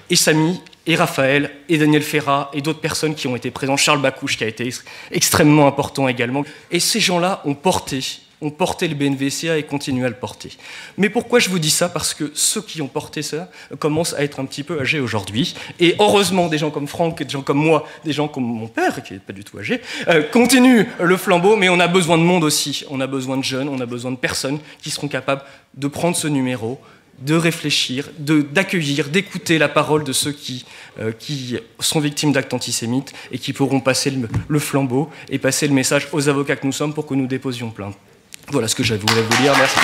Et Samy, et Raphaël, et Daniel Ferrat, et d'autres personnes qui ont été présents, Charles Bacouche qui a été extrêmement important également. Et ces gens-là ont porté le BNVCA et continuent à le porter. Mais pourquoi je vous dis ça? Parce que ceux qui ont porté ça commencent à être un petit peu âgés aujourd'hui. Et heureusement, des gens comme Franck, des gens comme moi, des gens comme mon père, qui n'est pas du tout âgé, continuent le flambeau, mais on a besoin de monde aussi. On a besoin de jeunes, on a besoin de personnes qui seront capables de prendre ce numéro, de réfléchir, d'accueillir, d'écouter la parole de ceux qui sont victimes d'actes antisémites et qui pourront passer le flambeau et passer le message aux avocats que nous sommes pour que nous déposions plainte. Voilà ce que je voulais vous dire. Merci.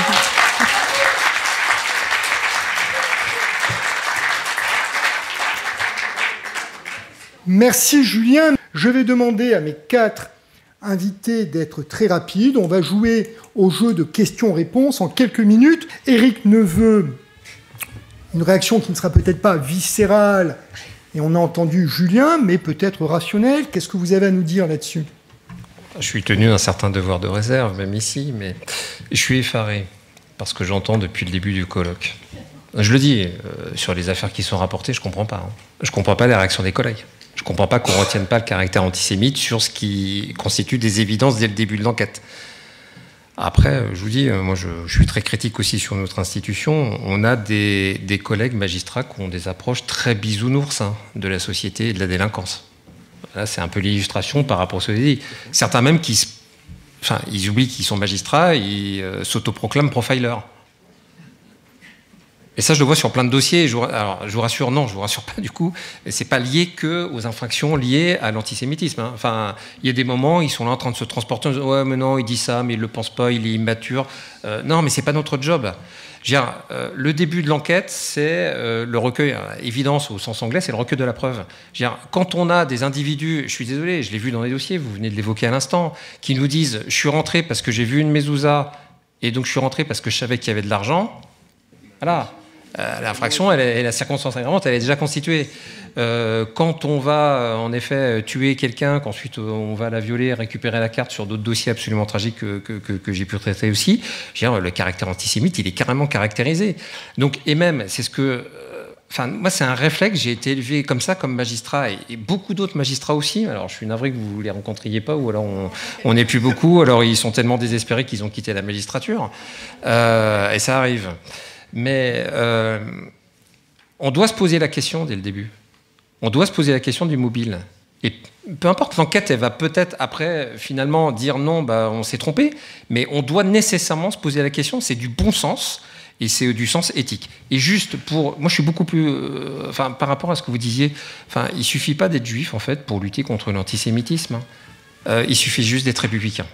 Merci Julien. Je vais demander à mes 4 invités d'être très rapides. On va jouer au jeu de questions-réponses en quelques minutes. Éric Neveu, une réaction qui ne sera peut-être pas viscérale, et on a entendu Julien, mais peut-être rationnelle. Qu'est-ce que vous avez à nous dire là-dessus? Je suis tenu d'un certain devoir de réserve, même ici, mais je suis effaré parce que j'entends depuis le début du colloque. Je le dis, sur les affaires qui sont rapportées, je ne comprends pas. Je ne comprends pas les réactions des collègues. Je ne comprends pas qu'on ne retienne pas le caractère antisémite sur ce qui constitue des évidences dès le début de l'enquête. Après, je vous dis, moi je suis très critique aussi sur notre institution. On a des collègues magistrats qui ont des approches très bisounours de la société et de la délinquance. Là, c'est un peu l'illustration par rapport à ce que vous avez dit. Certains même ils oublient qu'ils sont magistrats, ils s'autoproclament profilers. Et ça, je le vois sur plein de dossiers. Alors, je vous rassure, non, je vous rassure pas du coup. C'est pas lié que aux infractions liées à l'antisémitisme. Hein. Enfin, il y a des moments, ils sont là en train de se transporter. Ouais, mais non, il dit ça, mais il le pense pas, il est immature. Non, mais c'est pas notre job. Je veux dire, le début de l'enquête, c'est le recueil. Évidence au sens anglais, c'est le recueil de la preuve. Je veux dire, quand on a des individus, je suis désolé, je l'ai vu dans les dossiers, vous venez de l'évoquer à l'instant, qui nous disent, je suis rentré parce que j'ai vu une mezouza, et donc je suis rentré parce que je savais qu'il y avait de l'argent. Voilà. L'infraction et la circonstance aggravante, elle est déjà constituée. Quand on va en effet tuer quelqu'un, qu'ensuite on va la violer, récupérer la carte sur d'autres dossiers absolument tragiques que j'ai pu traiter aussi, je veux dire, le caractère antisémite, il est carrément caractérisé. Donc, et même, c'est ce que... Enfin, moi, c'est un réflexe, j'ai été élevé comme ça, comme magistrat, et beaucoup d'autres magistrats aussi. Alors, je suis navré que vous ne les rencontriez pas, ou alors on n'est plus beaucoup, alors ils sont tellement désespérés qu'ils ont quitté la magistrature. Et ça arrive. Mais on doit se poser la question dès le début. On doit se poser la question du mobile. Et peu importe, l'enquête, elle va peut-être après, finalement, dire non, bah, on s'est trompé, mais on doit nécessairement se poser la question, c'est du bon sens, et c'est du sens éthique. Et juste pour... Moi, je suis beaucoup plus... par rapport à ce que vous disiez, il ne suffit pas d'être juif, en fait, pour lutter contre l'antisémitisme. Il suffit juste d'être républicain.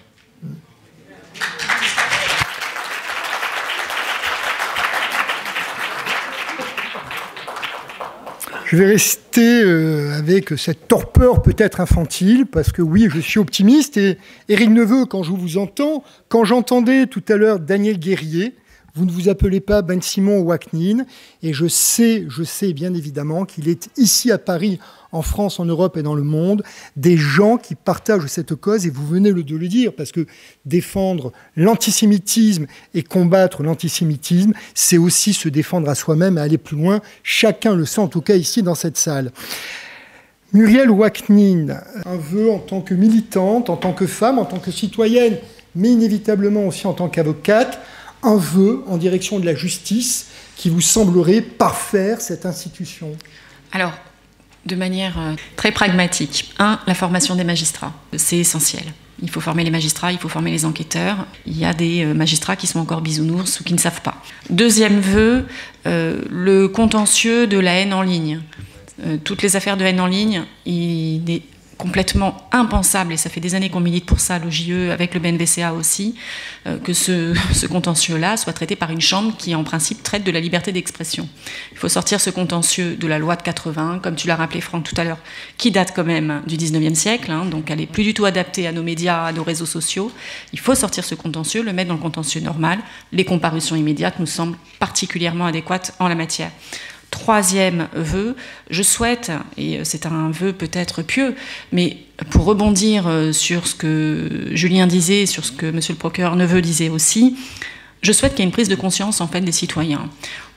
Je vais rester avec cette torpeur peut-être infantile, parce que oui, je suis optimiste. Et Éric Neveu, quand je vous entends, quand j'entendais tout à l'heure Daniel Guerrier, vous ne vous appelez pas Ben-Simon Ouaknin, et je sais bien évidemment qu'il est ici à Paris, en France, en Europe et dans le monde, des gens qui partagent cette cause, et vous venez de le dire, parce que défendre l'antisémitisme et combattre l'antisémitisme, c'est aussi se défendre à soi-même et aller plus loin. Chacun le sait, en tout cas ici dans cette salle. Muriel Ouaknin, un vœu en tant que militante, en tant que femme, en tant que citoyenne, mais inévitablement aussi en tant qu'avocate, un vœu en direction de la justice qui vous semblerait parfaire cette institution? Alors, de manière très pragmatique. 1, la formation des magistrats. C'est essentiel. Il faut former les magistrats, il faut former les enquêteurs. Il y a des magistrats qui sont encore bisounours ou qui ne savent pas. Deuxième vœu, le contentieux de la haine en ligne. Toutes les affaires de haine en ligne, il est complètement impensable, et ça fait des années qu'on milite pour ça, le JE, avec le BNVCA aussi, que ce contentieux-là soit traité par une chambre qui, en principe, traite de la liberté d'expression. Il faut sortir ce contentieux de la loi de 80, comme tu l'as rappelé, Franck, tout à l'heure, qui date quand même du 19e siècle, hein, donc elle n'est plus du tout adaptée à nos médias, à nos réseaux sociaux. Il faut sortir ce contentieux, le mettre dans le contentieux normal. Les comparutions immédiates nous semblent particulièrement adéquates en la matière. Troisième vœu, je souhaite, et c'est un vœu peut-être pieux, mais pour rebondir sur ce que Julien disait, sur ce que monsieur le procureur Neveu disait aussi, je souhaite qu'il y ait une prise de conscience en fait des citoyens.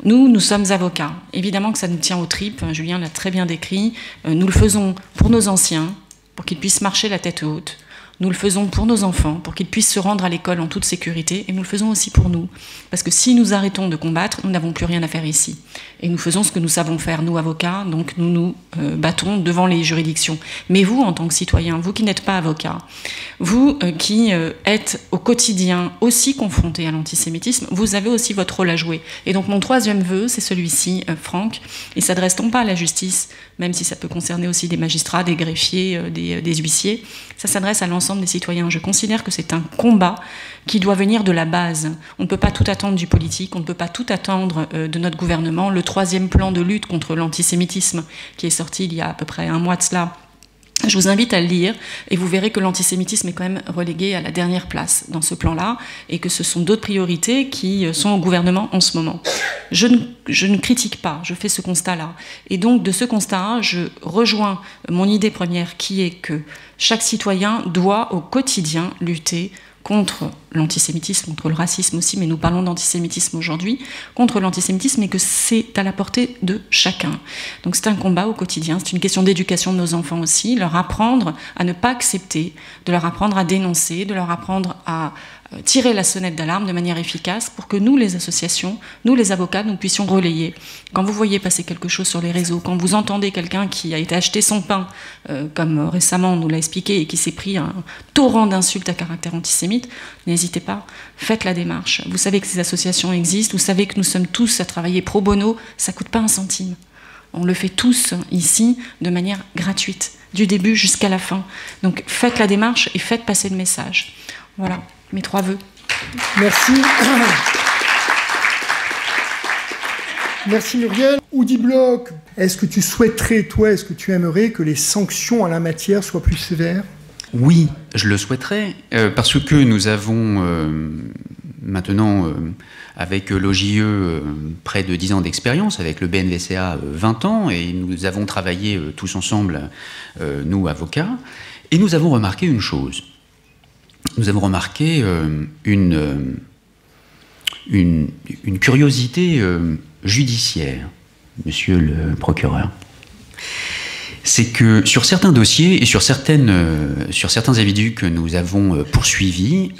Nous sommes avocats. Évidemment que ça nous tient aux tripes, Julien l'a très bien décrit. Nous le faisons pour nos anciens, pour qu'ils puissent marcher la tête haute. Nous le faisons pour nos enfants, pour qu'ils puissent se rendre à l'école en toute sécurité, et nous le faisons aussi pour nous. Parce que si nous arrêtons de combattre, nous n'avons plus rien à faire ici. Et nous faisons ce que nous savons faire, nous avocats, donc nous nous battons devant les juridictions. Mais vous, en tant que citoyen, vous qui n'êtes pas avocat, vous qui êtes au quotidien aussi confrontés à l'antisémitisme, vous avez aussi votre rôle à jouer. Et donc mon troisième vœu, c'est celui-ci, Franck. Il ne s'adresse non pas à la justice, même si ça peut concerner aussi des magistrats, des greffiers, des huissiers, ça s'adresse à l'ensemble des citoyens. Je considère que c'est un combat qui doit venir de la base. On ne peut pas tout attendre du politique, on ne peut pas tout attendre de notre gouvernement. Le troisième plan de lutte contre l'antisémitisme, qui est sorti il y a à peu près un mois de cela, je vous invite à le lire, et vous verrez que l'antisémitisme est quand même relégué à la dernière place dans ce plan-là, et que ce sont d'autres priorités qui sont au gouvernement en ce moment. Je ne critique pas, je fais ce constat-là. Et donc, de ce constat, je rejoins mon idée première, qui est que chaque citoyen doit au quotidien lutter contre l'antisémitisme, contre le racisme aussi, mais nous parlons d'antisémitisme aujourd'hui, contre l'antisémitisme, et que c'est à la portée de chacun. Donc c'est un combat au quotidien, c'est une question d'éducation de nos enfants aussi, leur apprendre à ne pas accepter, de leur apprendre à dénoncer, de leur apprendre à tirer la sonnette d'alarme de manière efficace pour que nous, les associations, nous, les avocats, nous puissions relayer. Quand vous voyez passer quelque chose sur les réseaux, quand vous entendez quelqu'un qui a été acheter son pain, comme récemment on nous l'a expliqué, et qui s'est pris un torrent d'insultes à caractère antisémite, n'hésitez pas, faites la démarche. Vous savez que ces associations existent, vous savez que nous sommes tous à travailler pro bono, ça ne coûte pas un centime. On le fait tous ici de manière gratuite, du début jusqu'à la fin. Donc faites la démarche et faites passer le message. Voilà, mes 3 vœux. Merci. Merci Muriel. Audi Bloch, est-ce que tu souhaiterais, toi, est-ce que tu aimerais que les sanctions en la matière soient plus sévères? Oui, je le souhaiterais, parce que nous avons maintenant, avec l'OJE, près de 10 ans d'expérience, avec le BNVCA, 20 ans, et nous avons travaillé tous ensemble, nous, avocats, et nous avons remarqué une chose. Nous avons remarqué une curiosité judiciaire, monsieur le procureur. C'est que sur certains dossiers et sur certains individus que nous avons poursuivis,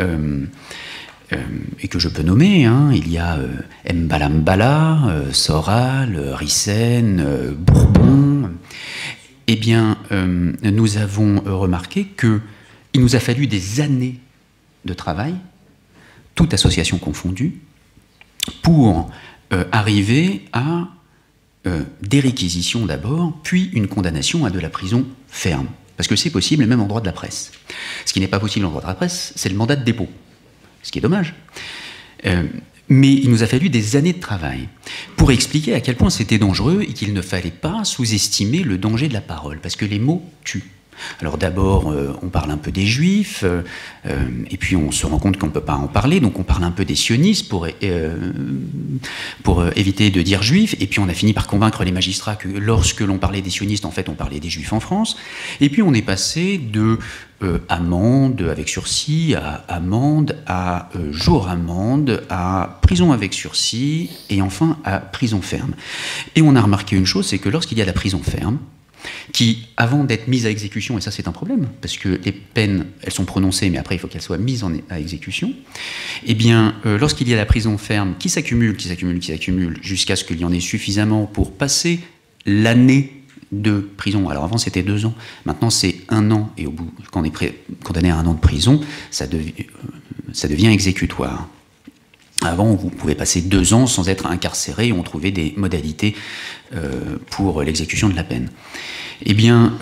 et que je peux nommer, hein, il y a Mbala Mbala, Soral, Rissen, Bourbon, eh bien, nous avons remarqué qu'il nous a fallu des années de travail, toute association confondue, pour arriver à des réquisitions d'abord, puis une condamnation à de la prison ferme. Parce que c'est possible, même en droit de la presse. Ce qui n'est pas possible en droit de la presse, c'est le mandat de dépôt. Ce qui est dommage. Mais il nous a fallu des années de travail pour expliquer à quel point c'était dangereux et qu'il ne fallait pas sous-estimer le danger de la parole, parce que les mots tuent. Alors d'abord, on parle un peu des Juifs, et puis on se rend compte qu'on ne peut pas en parler, donc on parle un peu des sionistes pour éviter de dire Juifs, et puis on a fini par convaincre les magistrats que lorsque l'on parlait des sionistes, en fait, on parlait des Juifs en France, et puis on est passé de amende avec sursis à amende, à jour amende, à prison avec sursis, et enfin à prison ferme. Et on a remarqué une chose, c'est que lorsqu'il y a la prison ferme, qui, avant d'être mise à exécution, et ça c'est un problème, parce que les peines, elles sont prononcées, mais après il faut qu'elles soient mises à exécution, eh bien, lorsqu'il y a la prison ferme qui s'accumule, jusqu'à ce qu'il y en ait suffisamment pour passer l'année de prison. Alors avant c'était 2 ans, maintenant c'est 1 an, et au bout, quand on est condamné à 1 an de prison, ça devient exécutoire. Avant, vous pouvez passer 2 ans sans être incarcéré, et on trouvait des modalités pour l'exécution de la peine. Eh bien,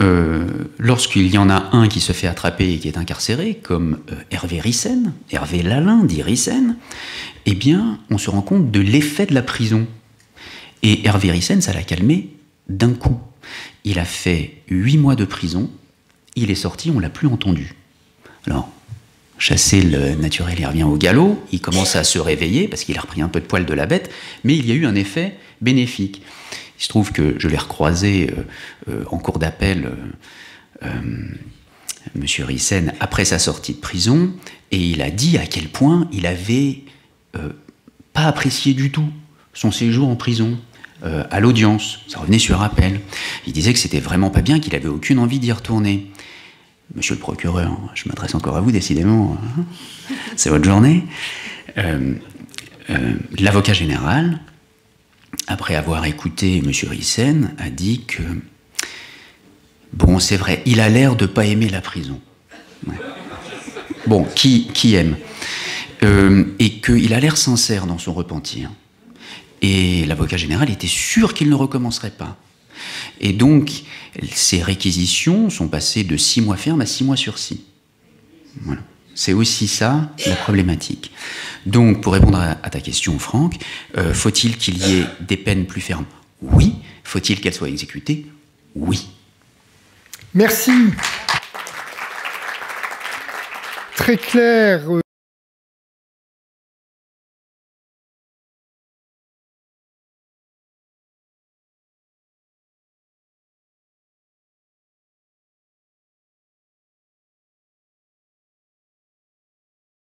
lorsqu'il y en a un qui se fait attraper et qui est incarcéré, comme Hervé Rissen, Hervé Lalin, dit Rissen, eh bien, on se rend compte de l'effet de la prison. Et Hervé Rissen, ça l'a calmé d'un coup. Il a fait 8 mois de prison, il est sorti, on ne l'a plus entendu. Alors, chasser le naturel, il revient au galop, il commence à se réveiller parce qu'il a repris un peu de poil de la bête, mais il y a eu un effet bénéfique. Il se trouve que je l'ai recroisé en cours d'appel, monsieur Rissen, après sa sortie de prison, et il a dit à quel point il avait pas apprécié du tout son séjour en prison. À l'audience, ça revenait sur appel. Il disait que c'était vraiment pas bien, qu'il avait aucune envie d'y retourner. Monsieur le procureur, je m'adresse encore à vous, décidément, hein, c'est votre journée. L'avocat général, après avoir écouté monsieur Rissen, a dit que, bon, c'est vrai, il a l'air de ne pas aimer la prison. Ouais. Bon, qui aime et qu'il a l'air sincère dans son repentir. Et l'avocat général était sûr qu'il ne recommencerait pas. Et donc, ces réquisitions sont passées de 6 mois ferme à 6 mois sursis. Voilà. C'est aussi ça, la problématique. Donc, pour répondre à ta question, Franck, faut-il qu'il y ait des peines plus fermes? Oui. Faut-il qu'elles soient exécutées? Oui. Merci. Très clair